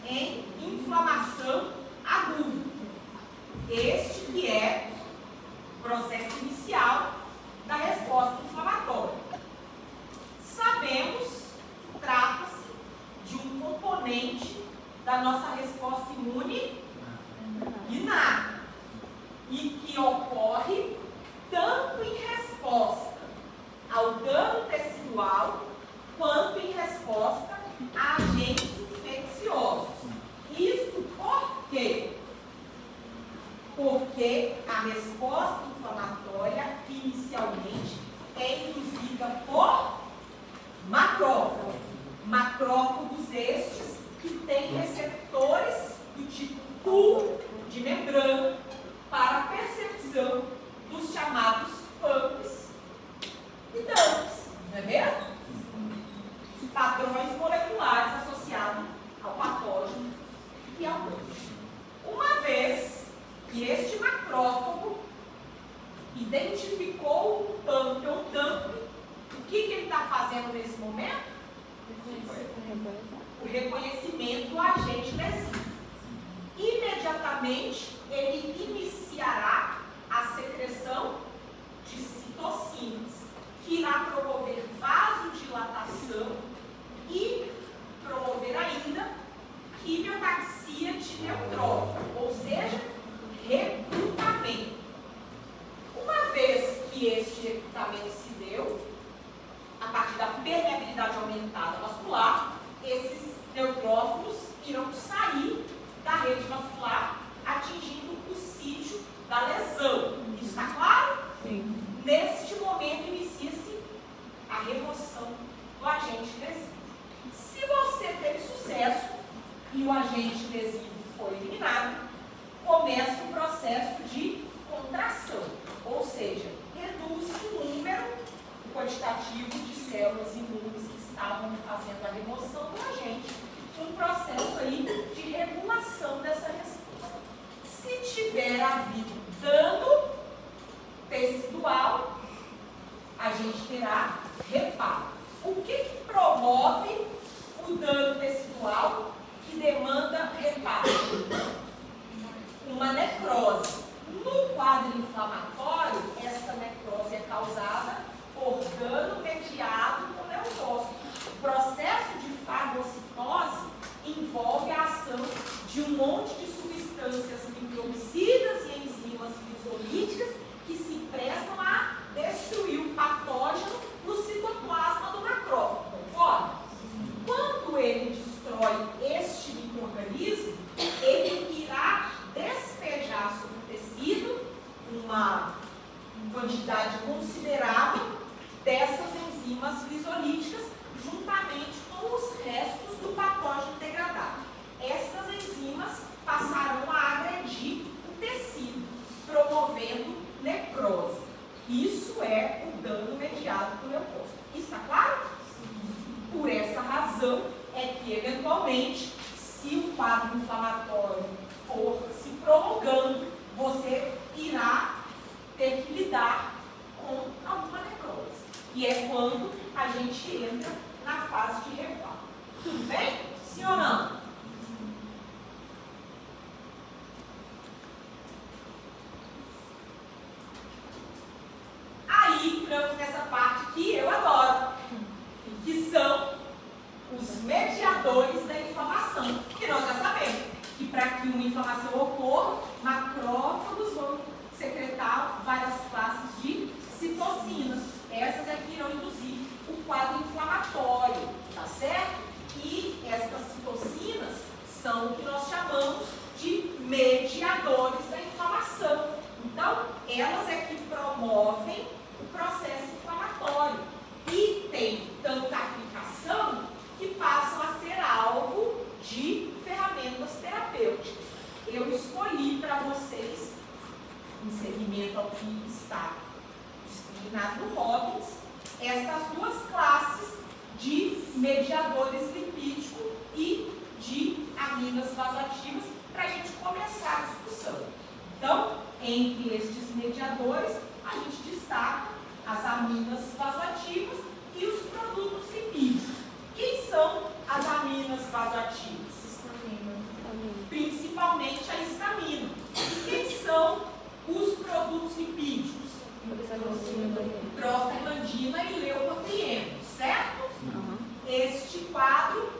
em inflamação aguda. Este que é o processo inicial da resposta inflamatória. Sabemos, trata-se de um componente da nossa resposta imune inata e que ocorre tanto em resposta ao dano tecidual quanto em resposta a agentes infecciosos. Isto por quê? Porque a resposta inflamatória inicialmente é induzida por macrófagos. Macrófagos estes que têm receptores do tipo tubo de membrana para a percepção dos chamados pumps e dumps, não é mesmo? Padrões moleculares associados ao patógeno e ao dump. Uma vez que este macrófago identificou o pump ou dump, o que ele está fazendo nesse momento? O reconhecimento do agente lesivo. Imediatamente ele iniciará a secreção de citocinas, que irá promover vasodilatação e promover ainda quimiotaxia de neutrófilo, ou seja, recrutamento. Uma vez que este recrutamento se deu, a partir da permeabilidade aumentada vascular, esses neutrófilos irão sair da rede vascular, atingindo o sítio da lesão. Isso está claro? Sim. Neste momento inicia-se a remoção do agente lesivo. Se você teve sucesso, e o agente lesivo foi eliminado, começa o processo de contração, ou seja, reduz-se o número, o quantitativo de células imunes que estavam fazendo a remoção do agente, um processo aí de regulação dessa resposta. Se tiver havido dano tecidual, a gente terá reparo. O que promove o dano tecidual que demanda reparo? Uma necrose. No quadro inflamatório, esta necrose é causada por dano mediado por leucócito. O processo de fagocitose envolve a ação de um monte de substâncias microbicidas e enzimas lisolíticas que se prestam a destruir o patógeno no citoplasma do macrófago, concorda? Quando ele destrói este micro-organismo, ele irá despejar sobre o tecido uma quantidade considerável dessas enzimas lisolíticas, juntamente com os restos do patógeno degradado. Essas enzimas passarão a agredir o tecido, promovendo necrose. Isso é o dano mediado por leucócito. Está claro? Por essa razão é que, eventualmente, se o quadro inflamatório for se prolongando, você irá ter que lidar com alguma necrose. E é quando a gente entra na fase de reparo. Tudo bem? Sim ou não? Aí entramos nessa parte que eu adoro, que são os mediadores da inflamação. Que nós já sabemos que para que uma inflamação ocorra, macrófagos vão secretar várias classes de citocinas. Essas é que irão induzir o quadro inflamatório, tá certo? E essas citocinas são o que nós chamamos de mediadores da inflamação. Então, elas é que promovem o processo inflamatório e tem tanta aplicação que passam a ser alvo de ferramentas terapêuticas. Eu escolhi para vocês, em seguimento ao que está disciplinado no Robbins, estas duas classes de mediadores lipídicos e de aminas vasoativas para a gente começar a discussão. Então, entre estes mediadores, a gente destaca as aminas vasoativas e os produtos lipídicos. Quem são as aminas vasoativas? Principalmente a histamina. E quem são os produtos lipídicos? Prostaglandina e leucotrieno, certo? Este quadro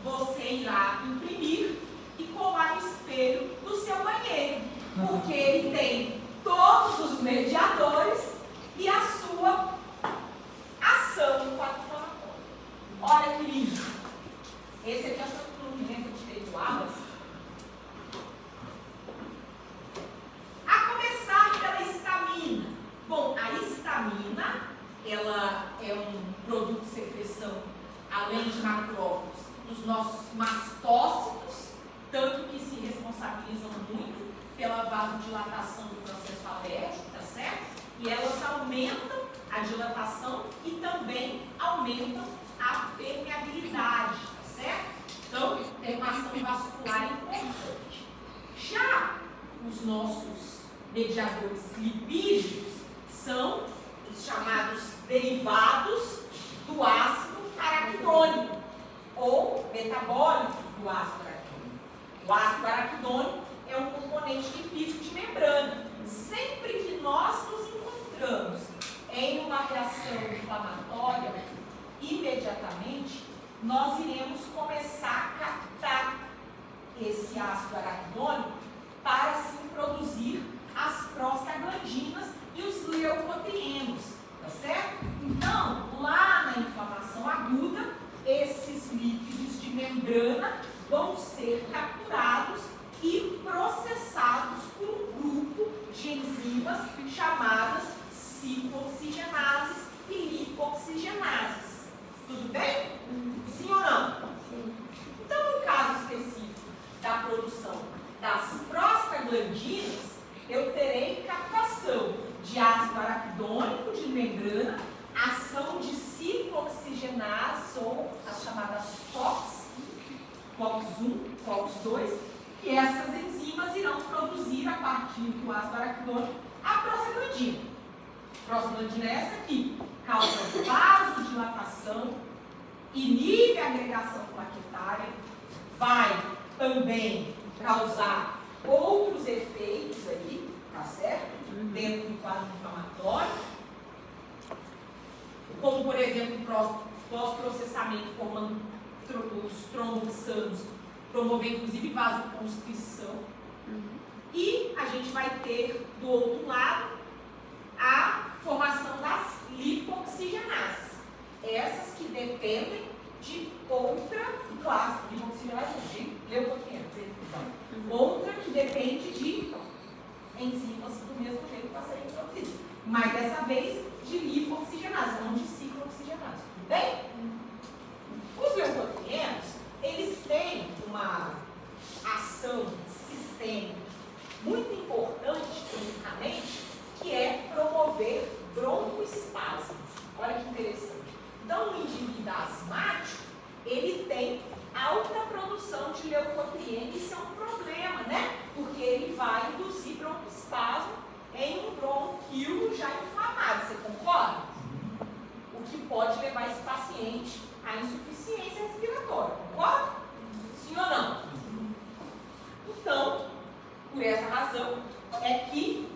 você irá imprimir e colar no espelho do seu banheiro, porque ele tem todos os mediadores e a sua ação no quadro inflamatório. Olha que lindo! Esse aqui acho que não me lembro direito abas. A começar pela histamina. Bom, a histamina, ela é um produto de secreção, além de macrófagos, dos nossos mastócitos, tanto que se responsabilizam muito pela vasodilatação do processo alérgico, tá certo? E elas aumentam a dilatação e também aumentam a permeabilidade, tá certo? Então, tem uma ação vascular importante. Já os nossos mediadores lipídicos são os chamados derivados do ácido araquidônico ou metabólicos do ácido araquidônico. O ácido araquidônico é um componente lipídico de membrana. Sempre que nós nos encontramos em uma reação inflamatória, imediatamente nós iremos começar a captar esse ácido araquidônico para assim produzir as prostaglandinas e os leucotrienos, tá certo? Então, lá na inflamação aguda, esses líquidos de membrana vão ser capturados e processados por um grupo de enzimas chamadas ciprooxigenases e lipoxigenases. Tudo bem? Sim ou não? Sim. Então, no caso específico 2, que essas enzimas irão produzir, a partir do ácido araquidônico, a prostaglandina. Prostaglandina é essa aqui, causa vasodilatação, inibe a agregação plaquetária, vai também causar outros efeitos aí, tá certo? Dentro do quadro inflamatório, como, por exemplo, pós-processamento, formando os tromboxanos, promover inclusive vasoconstrição. E a gente vai ter, do outro lado, a formação das lipoxigenases. Essas que dependem de outra classe, lipoxigenase de leucotrieno. Outra que depende de enzimas do mesmo jeito para serem produzidas. Mas dessa vez de lipoxigenase, não de ciclooxigenase. Tudo bem? Os leucotrienos, eles têm uma ação sistêmica muito importante clinicamente, que é promover broncoespasmo. Olha que interessante. Então, o indivíduo asmático, ele tem alta produção de leucotrieno, isso é um problema, né? Porque ele vai induzir broncoespasmo em um brônquio já inflamado, você concorda? O que pode levar esse paciente à insuficiência respiratória, concorda? Sim ou não? Então, por essa razão, é que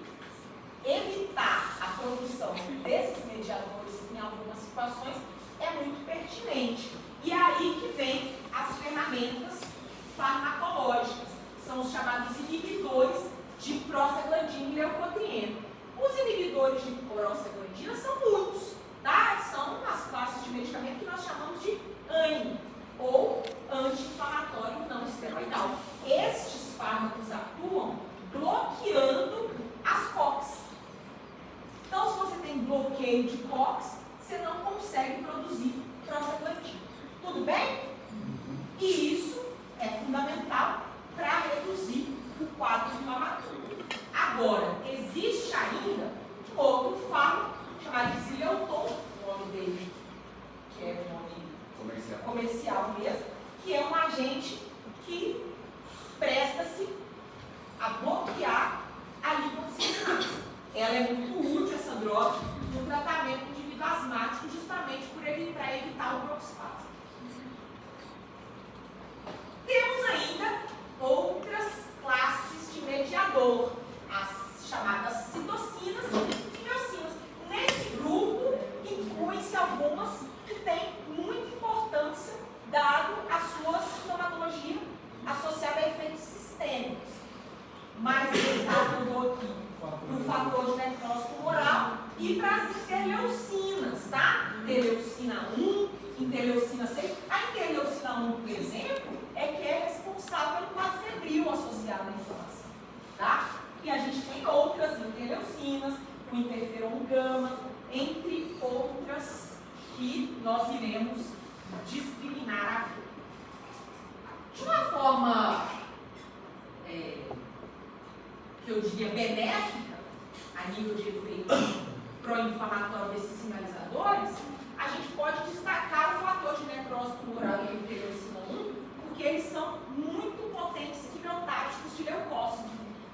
evitar a produção desses mediadores em algumas situações é muito pertinente. E é aí que vem as ferramentas farmacológicas, são os chamados inibidores de prostaglandina e leucotrieno. Os inibidores de prostaglandina são muitos, tá? São as classes de medicamento que nós chamamos de ANI, ou anti-inflamatório não esteroidal. Estes fármacos atuam bloqueando as COX. Então, se você tem bloqueio de COX, você não consegue produzir prostaglandina. Tudo bem? E isso é fundamental para reduzir o quadro inflamatório. Agora, existe ainda um outro fármaco chamado de Zileuton, o nome dele, que é um nome comercial mesmo, que é um agente que presta-se a bloquear a lipoxigenase. Ela é muito útil, essa droga, no tratamento do indivíduo asmático, justamente para evitar o broncoespasmo. Temos ainda outras classes de mediador, as chamadas citocinas e miocinas. Nesse grupo, inclui-se algumas que têm muita importância, dado a sua sintomatologia associada a efeitos sistêmicos. Mas ele está dando aqui para o fator de necrose tumoral e para as interleucinas, tá? Interleucina 1, interleucina 6. A interleucina 1, por exemplo, é que é responsável pelo quadro febril associado à inflamação, tá? E a gente tem outras interleucinas, o interferon gama, entre outras que nós iremos discriminar aqui. De uma forma, que eu diria benéfica, a nível de efeito pró-inflamatório desses sinalizadores, a gente pode destacar o fator de necrose tumoral e a interleucina 1, porque eles são muito potentes quimiotáticos de leucócito.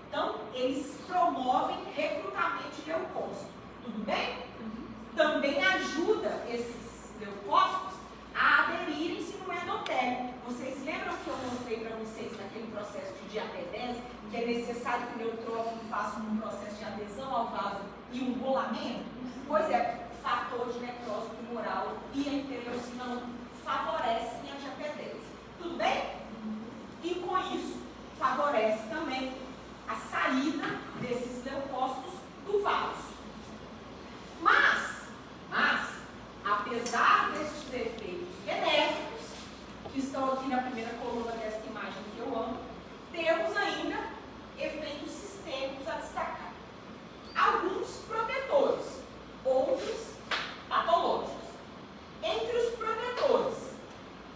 Então, eles promovem recrutamento de leucócito. Tudo bem? Também ajuda esses leucócitos a aderirem-se no endotélio. Vocês lembram que eu mostrei para vocês naquele processo de diapedese, que é necessário que o neutrófilo faça um processo de adesão ao vaso e um rolamento? Pois é, o fator de necrose tumoral e a interleucina 1 favorecem a diapedese. Tudo bem? E com isso, favorece também a saída desses leucócitos do vaso. Mas, apesar destes efeitos benéficos, que estão aqui na primeira coluna desta imagem que eu amo, temos ainda efeitos sistêmicos a destacar. Alguns protetores, outros patológicos. Entre os protetores,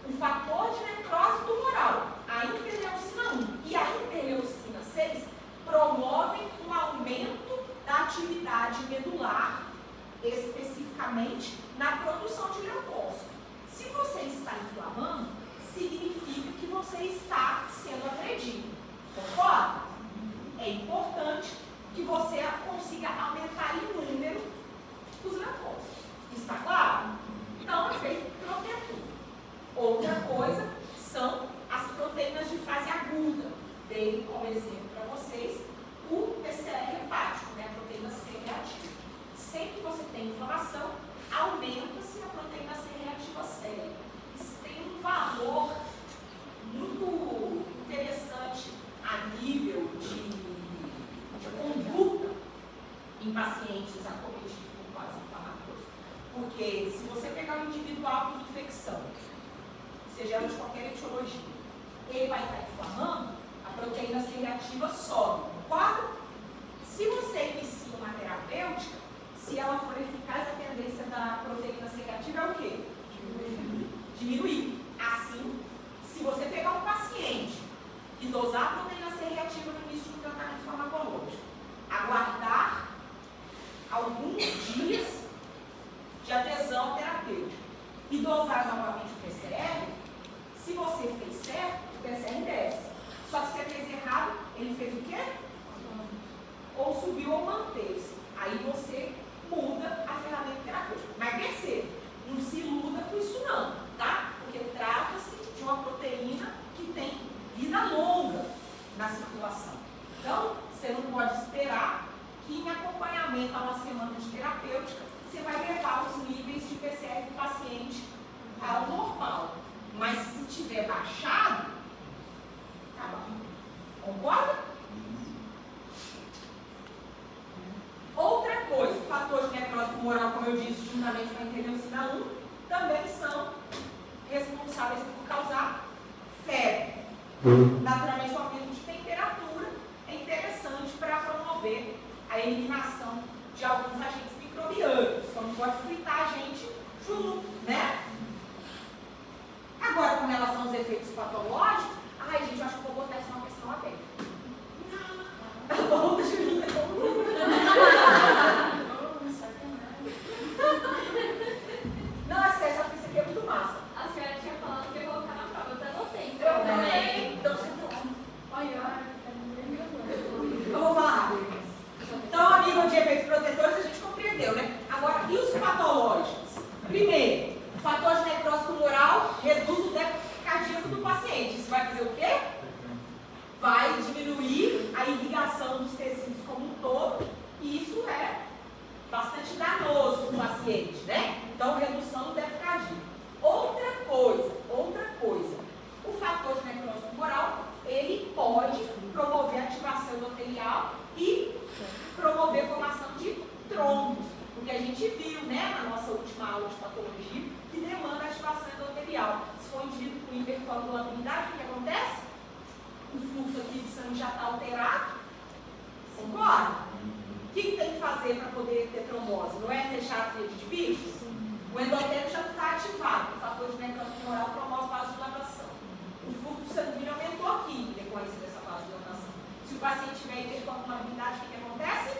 o fator de necrose tumoral, a interleucina 1 e a interleucina 6, seja ela de qualquer etiologia, ele vai estar inflamando, a proteína C reativa sobe. Concorda? Se você inicia uma terapêutica, se ela for eficaz, a tendência da proteína C reativa é o quê? Diminuir. Assim, se você pegar um paciente e dosar a proteína C reativa no início de um tratamento farmacológico, aguardar alguns dias de adesão terapêutica e dosar novamente o PCR, se você fez certo, o PCR desce. Só que se você fez errado, ele fez o quê? Ou subiu ou manteve-se. Aí você muda a ferramenta terapêutica. Mas perceba, não se iluda com isso não, tá? Porque trata-se de uma proteína que tem vida longa na circulação. Então, você não pode esperar que em acompanhamento a uma semana de terapêutica, você vai levar os níveis de PCR do paciente ao normal. Mas se tiver baixado, tá bom. Concorda? Outra coisa, fatores de necrose tumoral, como eu disse, juntamente com a interleucina 1, também são responsáveis por causar febre. Naturalmente, o aumento de temperatura é interessante para promover a eliminação de alguns agentes microbianos. Só não pode fritar a gente junto, né? Agora, com relação aos efeitos patológicos, ai, gente, eu acho que vou botar isso uma questão aberta. Tá bom, deixa eu ver todo mundo. Não, é sério, só que isso aqui é muito massa. A senhora tinha falado que ia colocar na prova, eu até anotei. Eu também. Então, você não. Eu vou falar rápido. Então, a nível de efeitos protetores, a gente compreendeu, né? Agora, e os patológicos? Primeiro, o fator de necrose tumoral reduz o débito cardíaco do paciente. Isso vai fazer o quê? Vai diminuir a irrigação dos tecidos como um todo, e isso é bastante danoso para o paciente, né? Então, redução do débito cardíaco. Outra coisa, o fator de necrose tumoral, ele pode promover a ativação endotelial e promover a formação de trombos, porque a gente viu, né, na nossa última aula de patologia, que demanda ativação endotelial. Se for um indivíduo com hipercoagulabilidade, o que acontece? O fluxo aqui de sangue já está alterado. Concorda? O que tem que fazer para poder ter trombose? Não é fechar a tríade de vícios? O endotélio já está ativado. O fator de necrose tumoral promove vasodilatação. O fluxo sanguíneo aumentou aqui em decorrência dessa vasodilatação. Se o paciente tiver hipercoagulabilidade, o que acontece?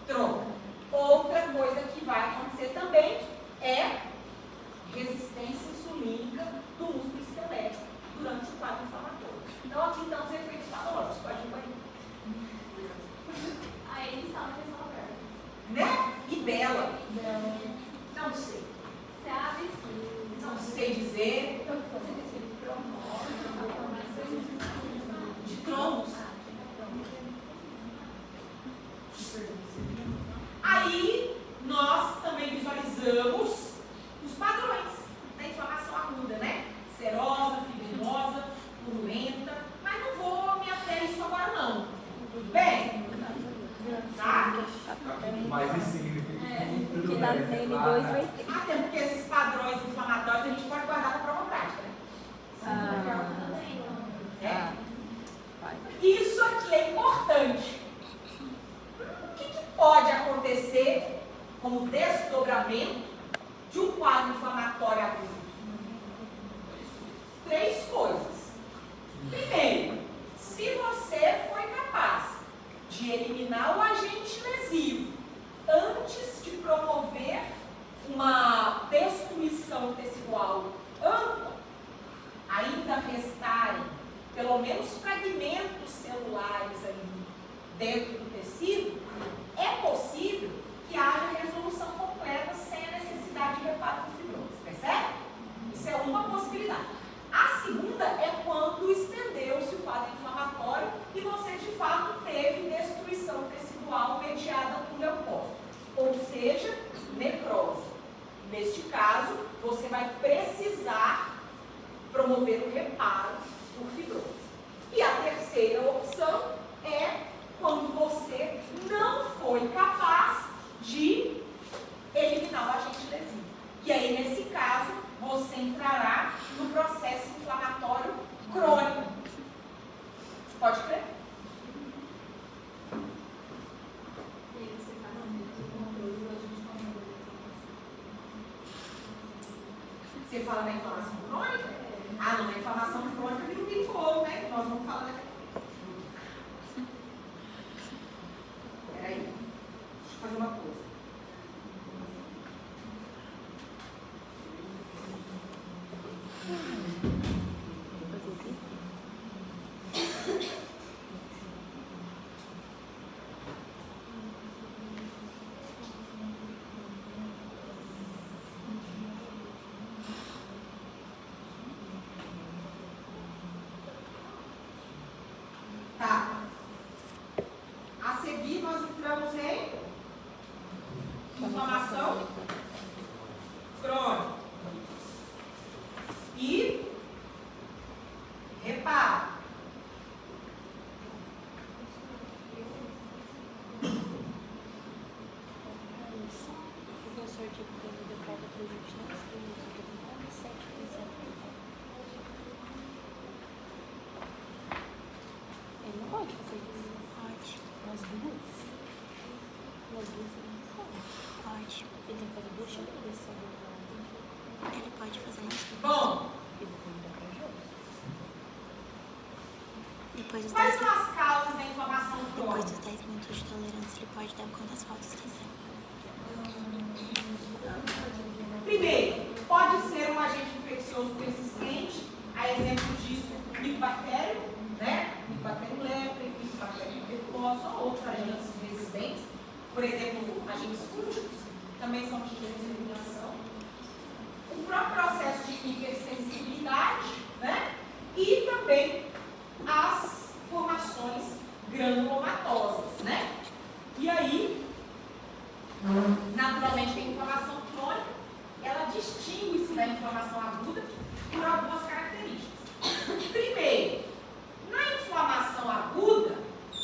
Trombo. Outra coisa que vai acontecer também é resistência insulínica do músculo esquelético durante o quadro inflamatório. Então, aqui estão os efeitos patológicos. Pode ir para aí. Aí eles falam que é só aberta. Né? E bela. Não sei. Sabe sim. Não sei dizer. De trombos. Aí, nós também visualizamos os padrões da inflamação aguda, né? Serosa, fibrinosa, purulenta. Mas não vou me ater a isso agora, não. Tudo bem? Tá? Mas isso significa que Que dá no N2 vai ter. Até porque esses padrões inflamatórios a gente pode guardar para prova prática, né? Isso aqui é importante. O que pode acontecer como desdobramento de um quadro inflamatório agudo? 3 coisas. Primeiro, se você foi capaz de eliminar o agente lesivo antes de promover uma destruição tecidual ampla, ainda restarem pelo menos fragmentos celulares ali dentro do tecido, é possível que haja resolução completa sem a necessidade de reparo com fibrose. Percebe? Isso é uma possibilidade. A segunda é quando estendeu-se o quadro inflamatório e você de fato teve destruição tecidual mediada por leucócito, ou seja, necrose. Neste caso, você vai precisar promover o reparo por fibrose. E a terceira opção é quando você não foi capaz de eliminar o agente lesivo. E aí, nesse caso, você entrará no processo inflamatório crônico. Pode crer? Você fala da inflamação crônica? Ah, não, a inflamação crônica vira um bico, né? Nós vamos falar daqui. Peraí, deixa eu fazer uma coisa. Tá. A seguir, nós entramos em inflamação crônica. E repara. O professor de de falta para a gente não escrever isso aqui, 7%. Ele não pode fazer isso. Pode. Nas duas? Nas duas ele não pode. Pode. Ele tem que fazer duas chamadas. Ele pode fazer nas duas. Bom, E depois dá pra jogo. Depois dos quais 10 são as causas da inflamação Depois dos crônica? 10 minutos de tolerância, ele pode dar quantas faltas quiser. Primeiro, pode ser um agente infeccioso persistente, a exemplo disso, micobactério, né? Micobactério lepre, micobactério tuberculose ou outros agentes resistentes. Por exemplo, agentes fúngicos também são de ressuscitação. O próprio processo de hipersensibilidade, né? E também as formações granulomatosas, né? E aí, naturalmente, a inflamação crônica, ela distingue-se da inflamação aguda por algumas características. Primeiro, na inflamação aguda,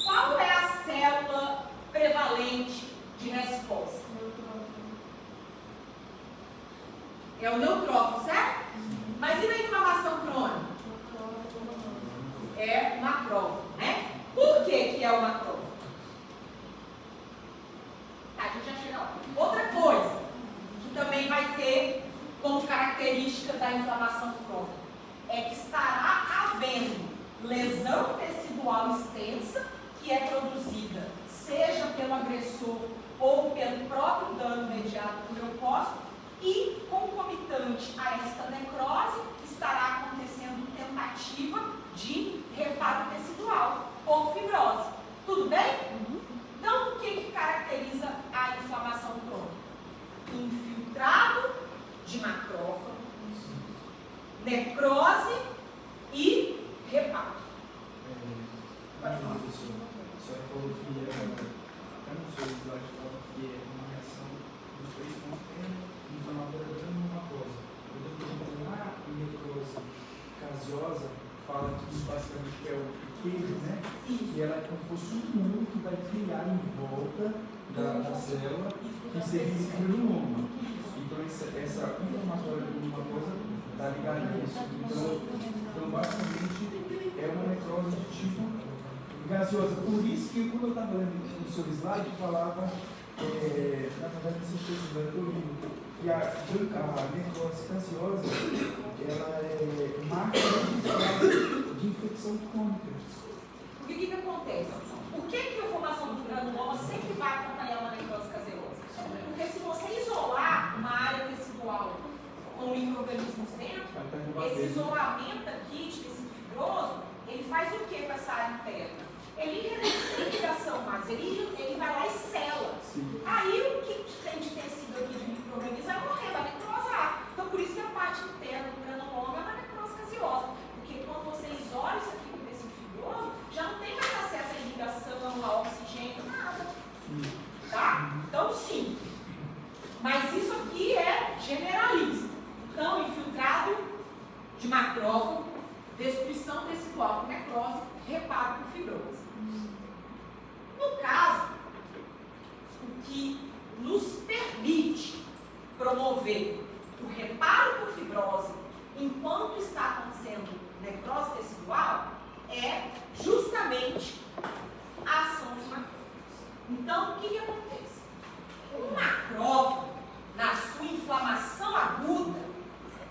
qual é a célula prevalente de resposta? É o neutrófilo, certo? Mas e na inflamação crônica? É o macrófago, né? Por que é o macrófago? Tá, a gente já chega lá. Outra coisa que também vai ter como característica da inflamação crônica é que estará havendo lesão tecidual extensa que é produzida seja pelo agressor ou pelo próprio dano mediado por leucócito e concomitante a esta necrose estará acontecendo tentativa de reparo tecidual ou fibrose. Tudo bem? Então, o que caracteriza a inflamação crônica? Infiltrado de macrófago, necrose e reparo. Pode falar. Só falou que eu não sei se ela fala que é uma reação dos três pontos inflamatória granulomatosa. Eu estou perguntando lá em necrose gaseosa, fala que basicamente é o queijo, né? E ela é como se fosse um mundo que vai criar em volta da célula que seria esse granuloma. Então essa inflamatória granulomatosa está ligada a isso. Então basicamente é uma necrose de tipo gaseosa. Por isso que quando eu estava lendo no seu slide, falava, na verdade, vocês estão estudando, que a necrose gaseosa, ela é marca de infecção crônica. O que acontece? Por que a formação do granuloma sempre vai acompanhar uma necrose caseosa? Porque se você isolar uma área tecidual com micro-organismos dentro, esse isolamento aqui de tecido fibroso, ele faz o que com essa área interna? Ele não tem ligação mais, ele vai lá e sela. Aí o que tem de tecido aqui de micro-organismo vai morrer, vai necrosar. Então por isso que a parte interna do granuloma é uma necrose caseosa. Porque quando você isola isso aqui com tecido fibroso, já não tem mais acesso à irrigação, a oxigênio, nada. Tá? Então sim. Mas isso aqui é generalista. Então, infiltrado de macrófago, destruição tecidual com necrose, reparo com fibrose. No caso, o que nos permite promover o reparo por fibrose enquanto o que acontece? O macrófago, na sua inflamação aguda,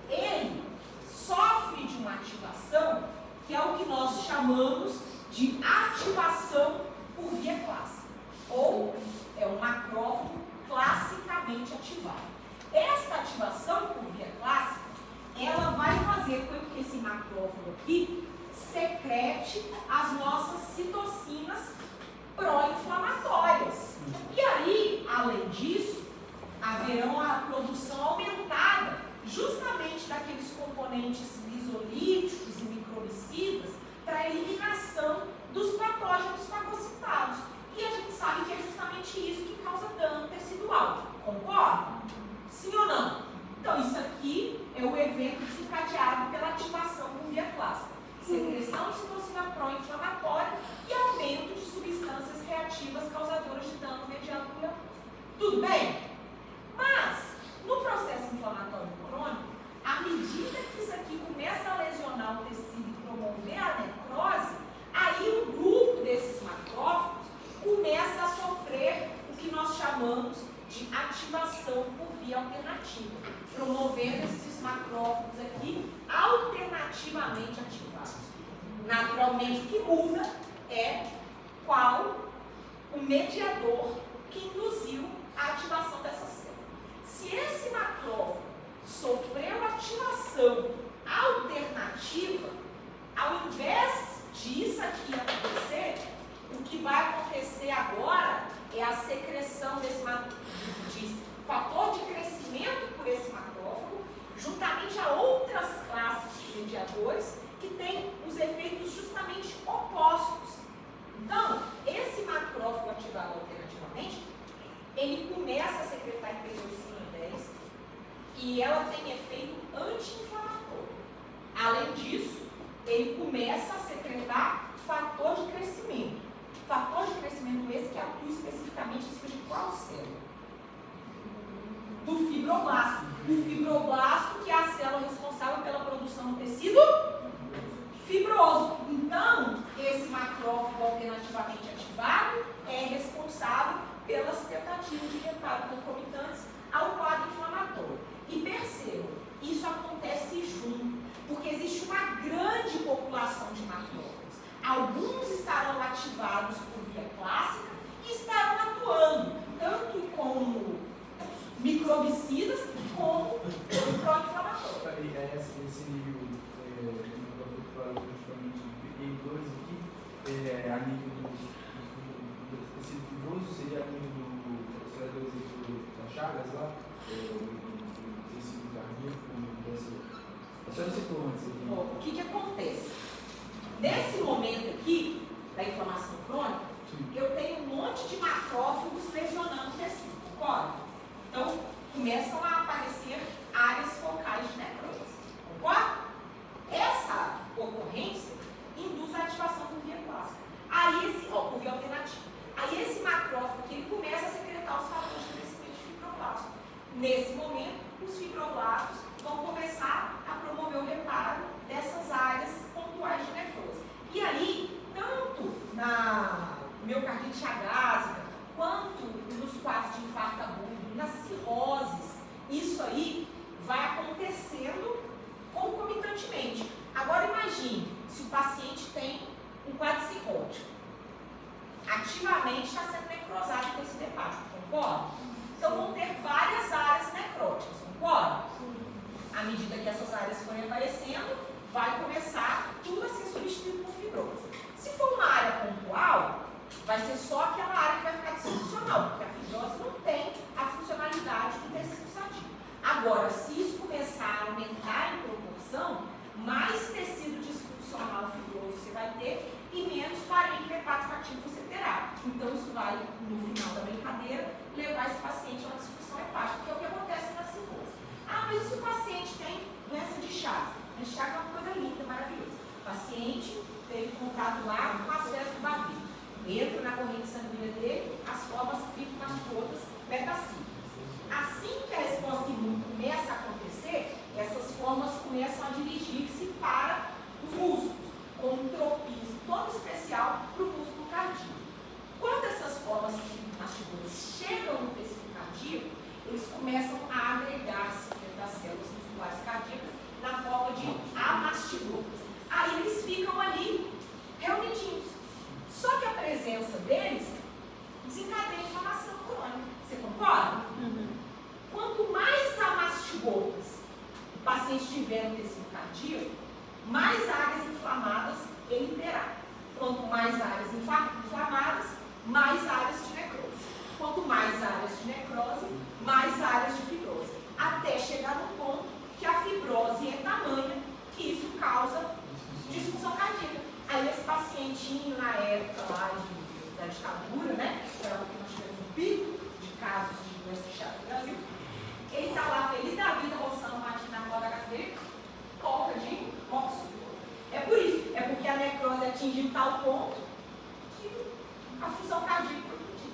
ele sofre de uma ativação que é o que nós chamamos de ativação por via clássica, ou é um macrófago classicamente ativado. Esta ativação por via clássica, ela vai fazer com que esse macrófago aqui secrete as nossas citocinas pró-inflamatórias. E aí, além disso, haverão a produção aumentada justamente daqueles componentes lisolíticos e microbicidas para a eliminação dos patógenos fagocitados. E a gente sabe que é justamente isso que causa dano tecidual. Concorda? Sim ou não? Então, isso aqui é o evento desencadeado pela ativação por via clássica. Secreção de citocina pró-inflamatória e aumento de substâncias reativas causadoras de dano mediado por leucose. Tudo bem? Mas, no processo inflamatório crônico, à medida que isso aqui começa a lesionar o tecido e promover a necrose, aí o grupo desses macrófagos começa a sofrer o que nós chamamos de ativação por via alternativa, promovendo esses macrófagos aqui alternativamente ativados. Naturalmente, o que muda é qual o mediador que induziu a ativação dessa célula. Se esse macrófago sofreu ativação alternativa, ao invés disso aqui acontecer, o que vai acontecer agora é a secreção desse fator de crescimento por esse macrófago, juntamente a outras classes de mediadores que têm os efeitos justamente opostos. Então, esse macrófago ativado alternativamente, ele começa a secretar interleucina 10 e ela tem efeito anti-inflamatório. Além disso, ele começa a secretar fator de crescimento. Fator de crescimento esse que atua especificamente em cima de qual célula? Do fibroblasto. O fibroblasto, que é a célula responsável pela produção do tecido fibroso. Então, esse macrófago alternativamente ativado é responsável pelas tentativas de reparo concomitantes ao quadro inflamatório. E percebam, isso acontece junto, porque existe uma grande população de macrófagos. Alguns estarão ativados por via clássica e estarão atuando tanto como microbicidas como pró-inflamatório. Esse nível P2 aqui, a nível do tecido fibroso, seria a nível das chagas lá, do tecido cardíaco, só esse ponto aqui. O que acontece? Nesse momento aqui, da inflamação crônica, eu tenho um monte de macrófagos lesionando o tecido, concorda? Então, começam a aparecer áreas focais de necrose, concorda? Essa ocorrência induz a ativação por via clássica. Aí por via alternativa. Aí esse macrófago aqui, ele começa a secretar os fatores de crescimento de fibroblastos. Nesse momento, os fibroblastos vão começar a promover o reparo dessas áreas pontuais de necrose. E aí, tanto na miocardite agásica, quanto nos quadros de infarto agudo, nas cirroses, isso aí vai acontecendo concomitantemente. Agora imagine, se o paciente tem um quadro cirrótico, ativamente está sendo necrosado o tecido hepático, concorda? Então vão ter várias áreas necróticas, concorda? À medida que essas áreas forem aparecendo, vai começar tudo a ser substituído por fibrose. Se for uma área pontual, vai ser só aquela área que vai ficar disfuncional, porque a fibrose não tem a funcionalidade do tecido sadio. Agora, se isso começar a aumentar em proporção, mais tecido disfuncional fibroso você vai ter e menos parênquima hepático ativo você terá. Então, isso vai, no final da brincadeira, levar esse paciente a uma disfunção hepática, que é o que acontece na cirrose. Ah, mas e se o paciente tem doença de Chagas? A Chagas é uma coisa linda, maravilhosa. O paciente teve contato lá com as fezes do barriga. Entra na corrente sanguínea dele, as formas criptomastíticas betacílicas. Assim que a resposta imune começa a acontecer, essas formas começam a dirigir-se para os músculos, com um tropismo todo especial para o músculo cardíaco. Quando essas formas criptomastíticas tecido cardíaco, mais áreas inflamadas ele terá. Quanto mais áreas inflamadas, mais áreas de necrose. Quanto mais áreas de necrose, mais áreas de fibrose. Até chegar no ponto que a fibrose é tamanha que isso causa disfunção cardíaca. Aí esse pacientinho, na época lá da ditadura, né, foi algo que nós tivemos um pico de casos de doença chata no Brasil, ele está lá feliz da vida, roçando uma matina na roda da casa dele, toca de oxigênio. É por isso, é porque a necrose atingiu tal ponto que a função cardíaca produziu.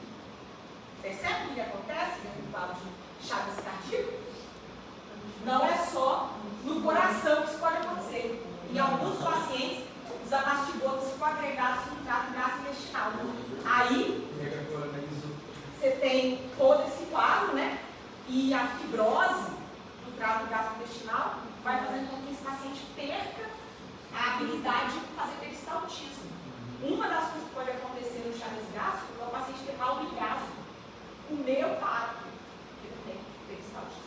Percebe o que acontece no quadro de chagas cardíacas? Não é só no coração que isso pode acontecer. Em alguns pacientes, os amastigotos ficam agregados no trato gastrointestinal. Aí, você tem todo esse quadro, né? E a fibrose do trato gastrointestinal vai fazendo com que esse paciente perca a habilidade de fazer peristaltismo. Uma das coisas que pode acontecer no Chagas gástrico é o paciente ter mal de gasto. O meu para, porque não tem peristaltismo,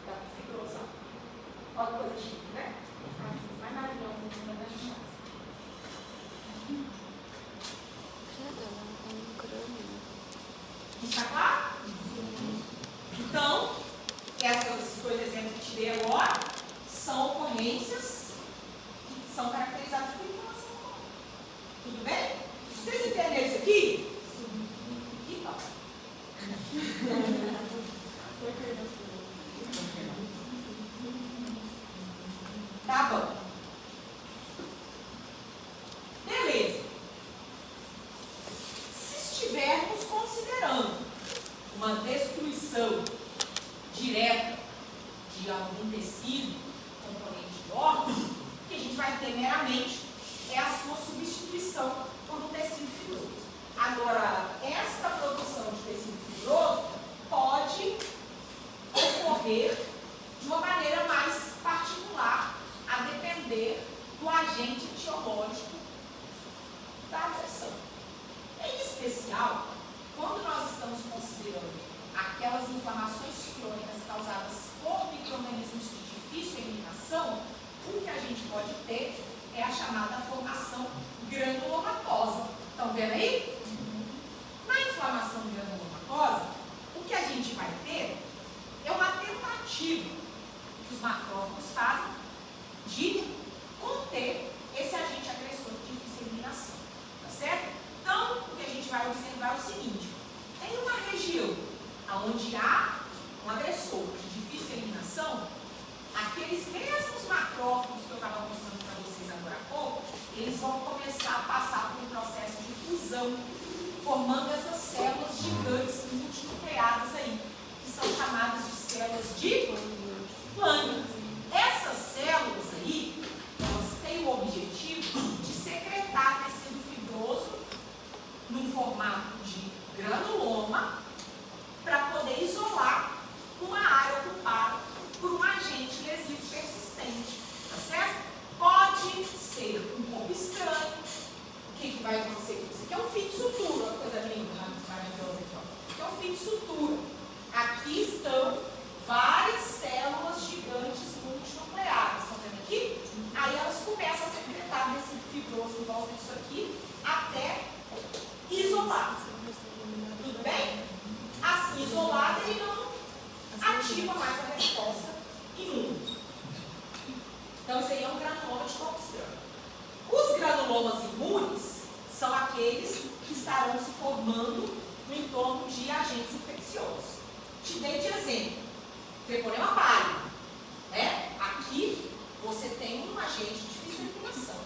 da fibrosão. Olha que coisa chique, né? Mais maravilhosa no mundo das chagas. Está claro? Então, esses dois exemplos que te dei agora são ocorrências que são caracterizadas por inflamação crônica. Tudo bem? Vocês entenderam isso aqui? Sim. Então. Tá bom. Beleza. Se estivermos considerando uma destruição direta de algum tecido, componente de órgão, o que a gente vai ter meramente é a sua substituição por um tecido fibroso. Agora, esta produção de tecido fibroso pode ocorrer de uma maneira mais particular, a depender do agente etiológico da agressão. Em especial, quando nós estamos considerando aquelas inflamações crônicas causadas por micro-organismos de difícil eliminação, o que a gente pode ter é a chamada formação granulomatosa. Estão vendo aí? Na inflamação granulomatosa, o que a gente vai ter é uma tentativa que os macrófagos fazem de conter esse agente agressor de difícil eliminação. Tá certo? Então, o que a gente vai observar é o seguinte: tem uma região onde há um agressor de difícil eliminação, aqueles mesmos macrófagos que eu estava mostrando para vocês agora há pouco, eles vão começar a passar por um processo de fusão, formando essas células gigantes multinucleadas aí, que são chamadas de células de Langerhans. Essas células aí, elas têm o objetivo de secretar tecido fibroso num formato de granuloma para poder isolar uma área ocupada por um agente lesivo persistente, tá certo? Pode ser um pouco estranho. O que vai acontecer com isso? Aqui é um fio de sutura, uma coisa linda, maravilhosa aqui, ó. Aqui é um fio de sutura. Aqui estão várias células gigantes multinucleadas, estão vendo aqui? Aí elas começam a secretar tecido fibroso em volta disso aqui até isolar. Tudo bem? Assim isolado, ele não ativa mais a resposta imune. Então, isso aí é um granuloma de corpo estranho. Os granulomas imunes são aqueles que estarão se formando no entorno de agentes infecciosos. Te dei de exemplo, treponema pálido, né? Aqui você tem um agente de difícil eliminação.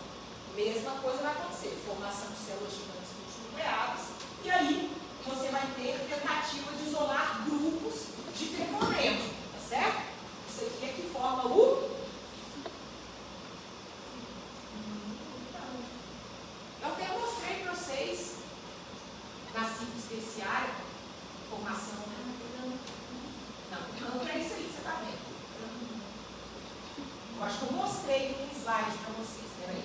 Mesma coisa vai acontecer, formação de células gigantes multinucleadas, e aí você vai ter tentativa de isolar grupos de treponema, tá certo? Isso aqui é que forma o... Eu até mostrei para vocês na síntese terciária, formação... Não é isso aí que você está vendo. Eu acho que eu mostrei um slide para vocês, peraí.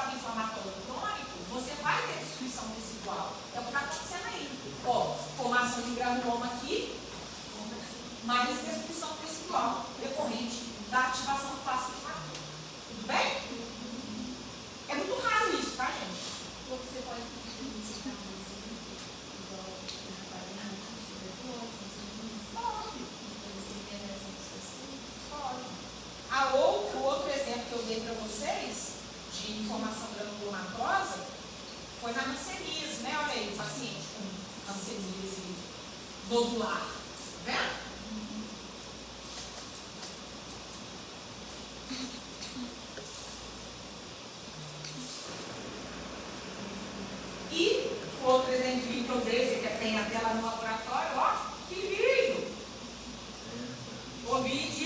anti-inflamatório crônico, você vai ter destruição tecidual. É o que está acontecendo aí. Ó, formação de granuloma aqui, mais destruição tecidual decorrente da ativação do plástico de matéria. Tudo bem? É muito raro isso, tá, gente? Você pode visitar igual O outro exemplo que eu dei para vocês de inflamação granulomatosa foi na hanseníase, né? Olha aí, o paciente com hanseníase nodular. Tá vendo? E outro exemplo que eu dei, que tem até lá no laboratório, ó, que lindo! Covid.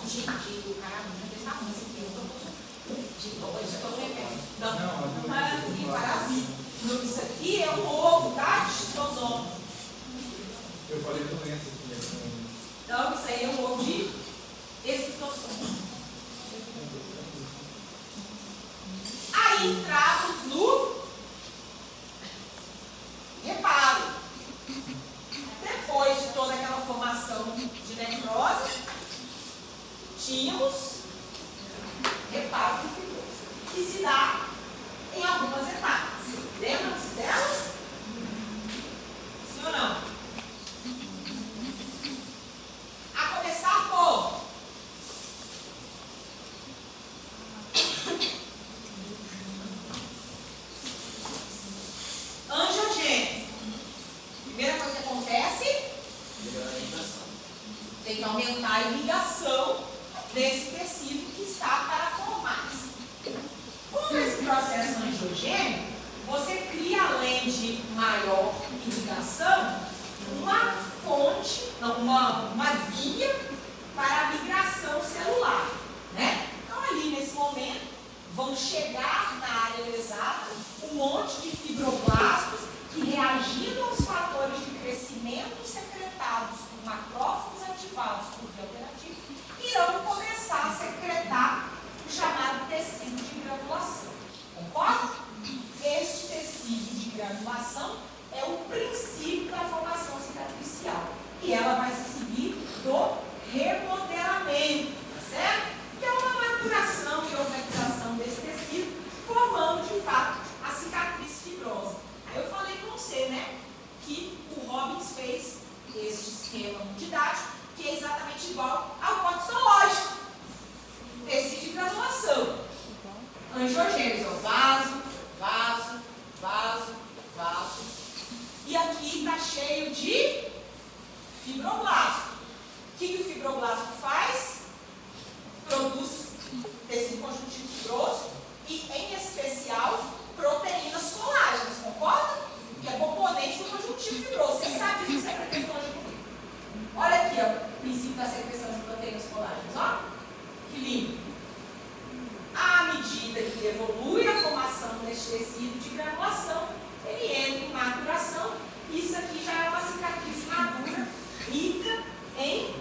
Gente, o cara não fez na música aqui, eu tô vendo. Não, parasita. Isso aqui é um ovo, tá? De xistosoma. Eu falei doença aqui. Então, isso aí é um ovo de esquistosoma. Aí entramos no reparo. Depois de toda aquela formação de necrose, tínhamos reparo de fibrose, que se dá em algumas etapas. Lembram-se delas? Sim ou não? A começar por angiogênese. Primeira coisa que acontece, tem que aumentar a irrigação nesse tecido que está para formar-se. Com esse processo angiogênico, você cria, além de maior irrigação, uma fonte, uma via para a migração celular, né? Então, ali nesse momento, vão chegar na área lesada um monte de fibroblastos que, reagindo aos fatores de crescimento secretados por macrófagos ativados por via alterativa, irão começar a secretar o chamado tecido de granulação. Concorda? Este tecido de granulação é o princípio da formação cicatricial. E ela vai se seguir do remodelamento, tá certo? Que é uma maturação e organização desse tecido, formando de fato a cicatriz fibrosa. Aí eu falei com você, né? Que o Robbins fez este esquema didático, que é exatamente igual ao cortisológico. Tecido de granulação. Angiogênese, vaso, vaso, vaso, vaso. E aqui está cheio de fibroblasto. O que o fibroblasto faz? Produz tecido conjuntivo fibroso e, em especial, proteínas colágenas, concorda? Que é componente do conjuntivo fibroso. Você sabe disso, você aprendeu hoje comigo. Olha aqui, ó, o princípio da secreção de proteínas colágenas, ó. Que lindo. À medida que evolui a formação deste tecido de granulação, ele entra em maturação. Isso aqui já é uma cicatriz madura, rica em...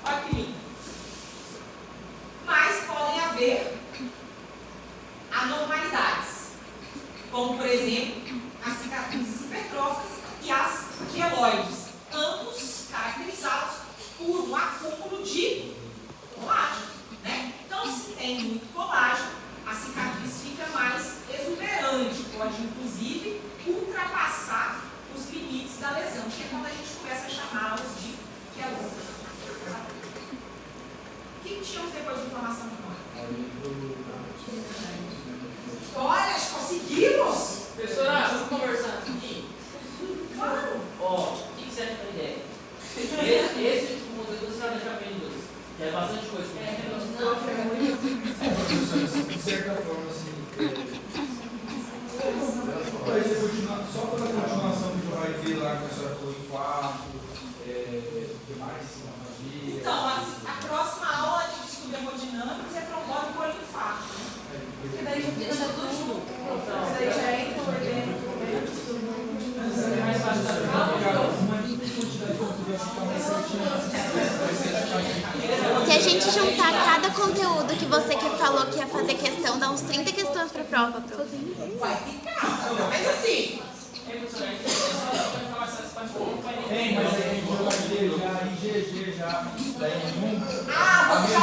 Olha que lindo. Mas podem haver anormalidades, como, por exemplo, as cicatrizes hipertróficas e as queloides, ambos caracterizados por um acúmulo de colágeno, né? Então, se tem muito colágeno, a cicatriz fica mais exuberante, pode inclusive ultrapassar os limites da lesão, que é quando a gente começa a chamá-las de queloides. O que tínhamos depois de inflamação de mão? Olha, conseguimos! Professora, vamos conversar aqui. Claro! Ó, o que você acha da ideia? Esse modelo você vai deixar bem dois. Que é bastante coisa. De certa forma, assim, só pela continuação que vai ver lá que a senhora falou, infarto, demais, hemorragia. Então, a próxima aula de estudo hemodinâmicos é trombose por infarto. Porque daí já fica tudo junto. Porque daí já entra o ordenamento É mais fácil da Se a gente gente juntar cada conteúdo que você que falou que ia fazer questão, dá uns 30 questões pra prova, prof. Vai ficar. Mas assim, Tem, mas aí a gente vai fazer já em GG, já daí em você já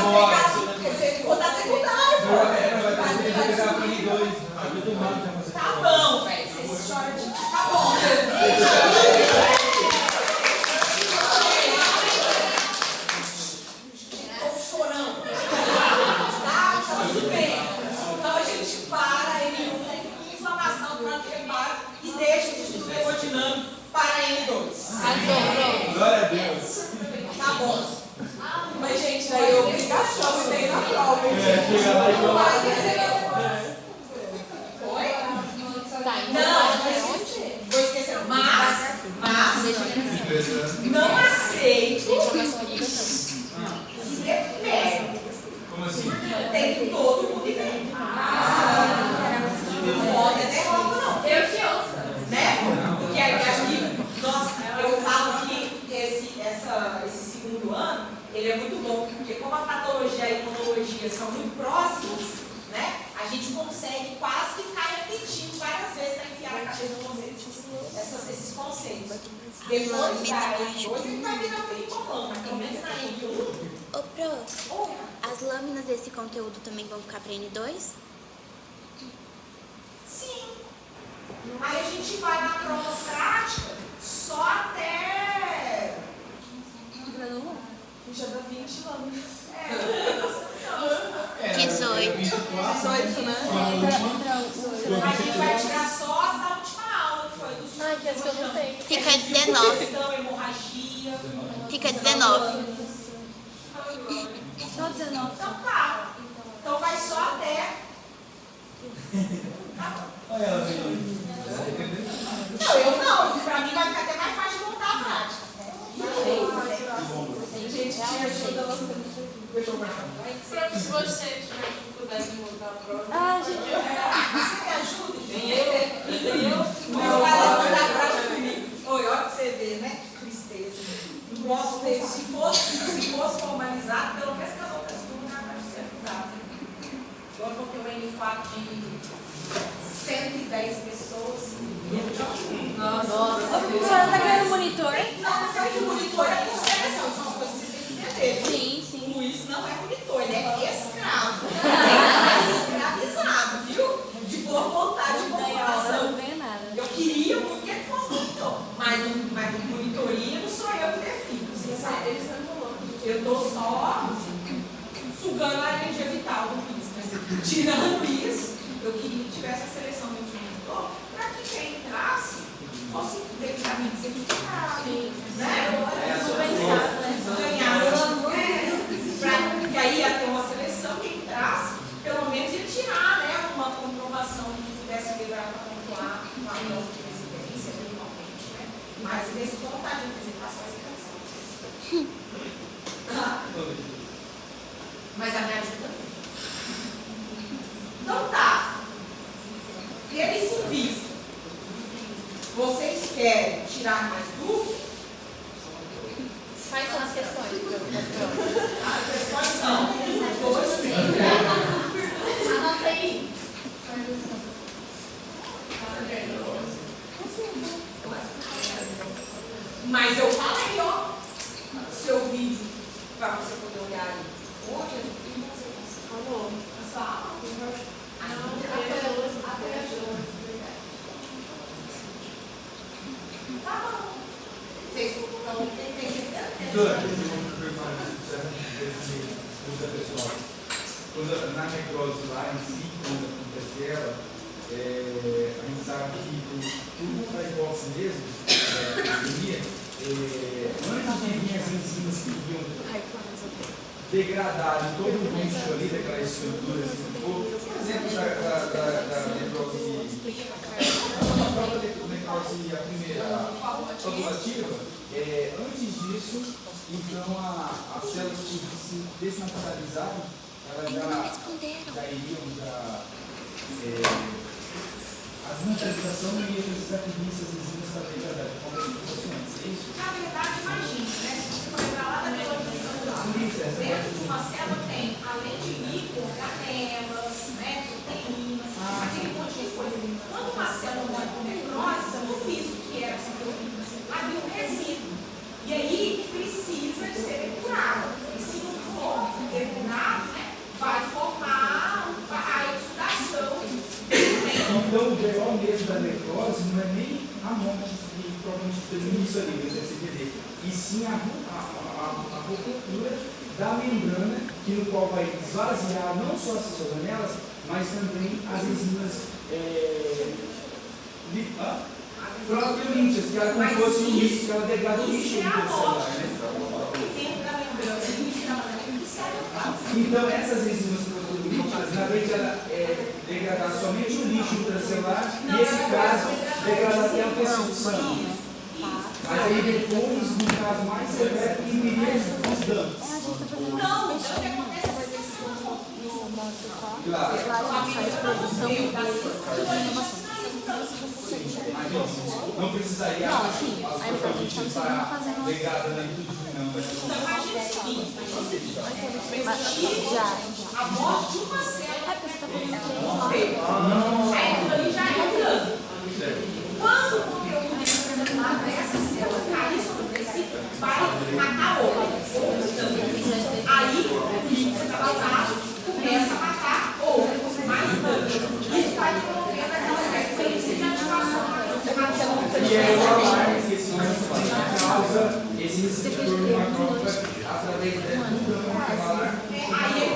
fez a rodada secundária, pô. vai ter que pegar para dois. Tá bom, velho. Vocês choram de. Tá bom. Tô chorando. Tá tudo bem. Então a gente para N1, inflamação do anteparo e deixa o estudo hemodinâmico para N2. Glória a Deus. Tá bom. Mas, gente, daí eu obrigação e tem na prova. Chega lá e Não vai esquecer. Oi? Não, vou esquecer. Mas não aceito que depende. Como assim? Tem que todo mundo ir. Não pode ter derrota, não. Eu que ouço. Né? Porque aqui, eu falo que esse segundo ano, ele é muito bom, porque como a patologia e a imunologia são muito próximos, né? A gente consegue quase que ficar repetindo várias vezes para enfiar na cabeça de vocês esses conceitos. Depois da N2, ele vai virar bem comum, mas pelo menos na N1. Ô, prof, as lâminas desse conteúdo também vão ficar pra N2? Sim. Aí a gente vai na prova prática só até. Já dá 20 lâminas. 18. 18, né? A gente vai tirar só as da última aula, que foi dos Ah, que as que eu não tenho. Fica 19. questão, hemorragia. Fica 19. Só 19. Então tá. Então vai só até. Tá bom. Olha ela veio. Não, eu não. Pra mim vai ficar até mais fácil de montar a prática. Gente, te ajuda bastante. Prof, se você tiver dificuldade de montar a prova. Ah, gente. Você me ajuda? Nem eu. Não vai lá mandar a prática comigo. Oi, olha pra você ver, né? Que tristeza. Não posso ter. Se fosse formalizado, pelo menos que as outras turmas já vai ser usado. Agora vou ter um N4 de 110 pessoas. Nossa. Você tá ganhando monitor? Não, mas é que o monitor é com seleção, são coisas que você tem que entender. Sim. O Luiz não é monitor, ele é escravo. Ele é mais escravizado, viu? De boa vontade de população. Não ganha nada. Eu queria muito que ele fosse monitor, mas monitoria não sou eu que defino, vocês sabem. Eles estão loucos. Eu tô só sugando a energia vital do Luiz. Mas, tirando isso, eu queria que tivesse a seleção do monitor para que quem entrasse fosse devidamente certificado, né? Ganhasse, aí ia ter uma seleção que entrasse, pelo menos ia tirar, né, uma comprovação que pudesse levar para pontuar uma nota de residência, normalmente, né? Mas nesse ponto a de apresentação é seleção. Mas a minha ajuda não. Então tá. Tendo isso em vista, vocês querem tirar mais dúvidas? Quais são as questões? As questões são 2, 3. Anota aí. Mas eu falei, ó, seu vídeo, para você poder olhar aí. Olha, você falou. Essa aula. Tá bom. Vocês não tem certeza? Na necrose lá em si, quando acontece ela, a gente sabe que tudo para hipótese mesmo, antes de vir as enzimas que iam degradar de todo o lixo ali, daquela estrutura, por exemplo, da necrose, a própria necrose, a primeira coagulativa, antes disso, então as células que se desnaturalizaram, elas já iriam, a desnaturalização não ia precisar que visse as enzimas para degradar, como se fosse antes, é isso? Na verdade, imagine, né? Se você for lembrar lá da biologia celular, Dentro de uma célula tem, além de líquido, organelas, né, proteínas, aquele monte de coisa. Quando uma célula morre por necrose, tudo isso que era essa proteína celular vira um resíduo. E aí precisa de ser depurado. E se não for depurado, né, vai formar a exudação. Então, o B.O. mesmo da necrose não é nem a morte que provavelmente teve isso ali, e sim a ruptura da membrana, no qual vai esvaziar não só essas organelas, mas também as enzimas proteolíticas, que ela como fosse um lixo, que ela degrada o lixo intercelular, né? Dentro da membrana, então, essas enzimas proteolíticas, na verdade, ela degradar somente o lixo intracelular, e nesse caso, degradar até o tecido sanguíneo. Mas aí depois, no caso mais severo, diminuir os danos. não, o que acontece Claro. Não precisaria as proteínas estar ligadas na tudo, não. A morte de uma célula aí aquilo ali já é um dano. Quando o conteúdo celular dessa célula cair sobre o tecido, vai matar outras. Aí o líquido celular começa a matar outros, mais danos. Isso vai promovendo aquela sequência de ativação. E é o alarme que esse causa esse receptor macrófago através do alarme. Aí ele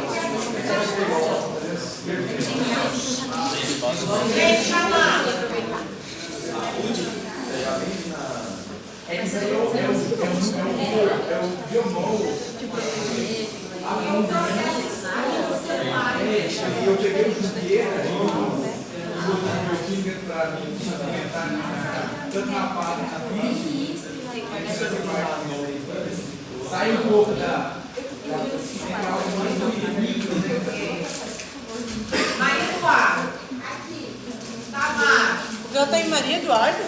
deixa lá. É que isso aí é o biomol. Eu peguei o jugueira e botei meu química para me suplementar tanto na parte na física, sai um pouco da Maria Eduardo. Aqui. Tamar. O meu tá em Maria Eduardo?